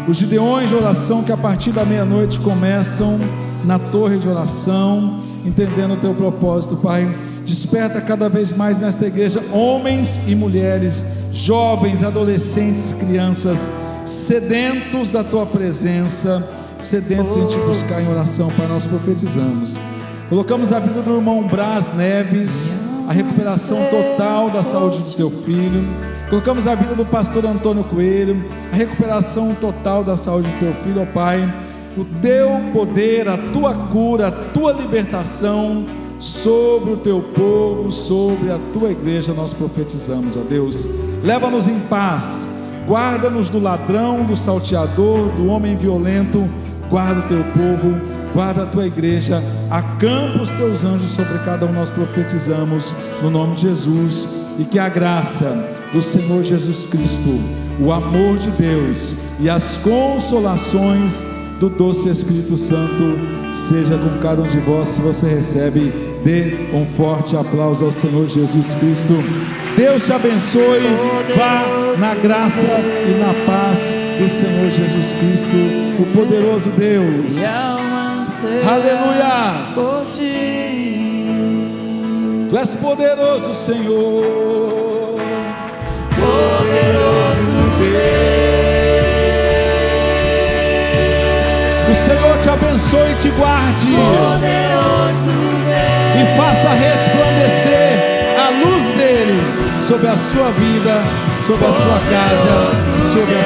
Os gideões de oração que a partir da meia-noite começam na torre de oração, entendendo o teu propósito, Pai. Desperta cada vez mais nesta igreja homens e mulheres, jovens, adolescentes, crianças, sedentos da tua presença, sedentos em te buscar em oração, Pai. Nós profetizamos. Colocamos a vida do irmão Braz Neves, a recuperação total da saúde do teu filho. Colocamos a vida do pastor Antônio Coelho, a recuperação total da saúde do teu filho, ó Pai. O teu poder, a tua cura, a tua libertação sobre o teu povo, sobre a tua igreja, nós profetizamos, ó Deus. Leva-nos em paz, guarda-nos do ladrão, do salteador, do homem violento. Guarda o teu povo, guarda a tua igreja, acampa os teus anjos sobre cada um. Nós profetizamos no nome de Jesus, e que a graça do Senhor Jesus Cristo, o amor de Deus e as consolações do doce Espírito Santo seja com cada um de vós. Se você recebe, dê um forte aplauso ao Senhor Jesus Cristo. Deus te abençoe, vá na graça e na paz do Senhor Jesus Cristo, o poderoso Deus. Aleluia. Tu és poderoso, Senhor. Poderoso O Senhor te abençoe e te guarde, Poderoso e faça resplandecer a luz dele sobre a sua vida, sobre a sua casa, sobre a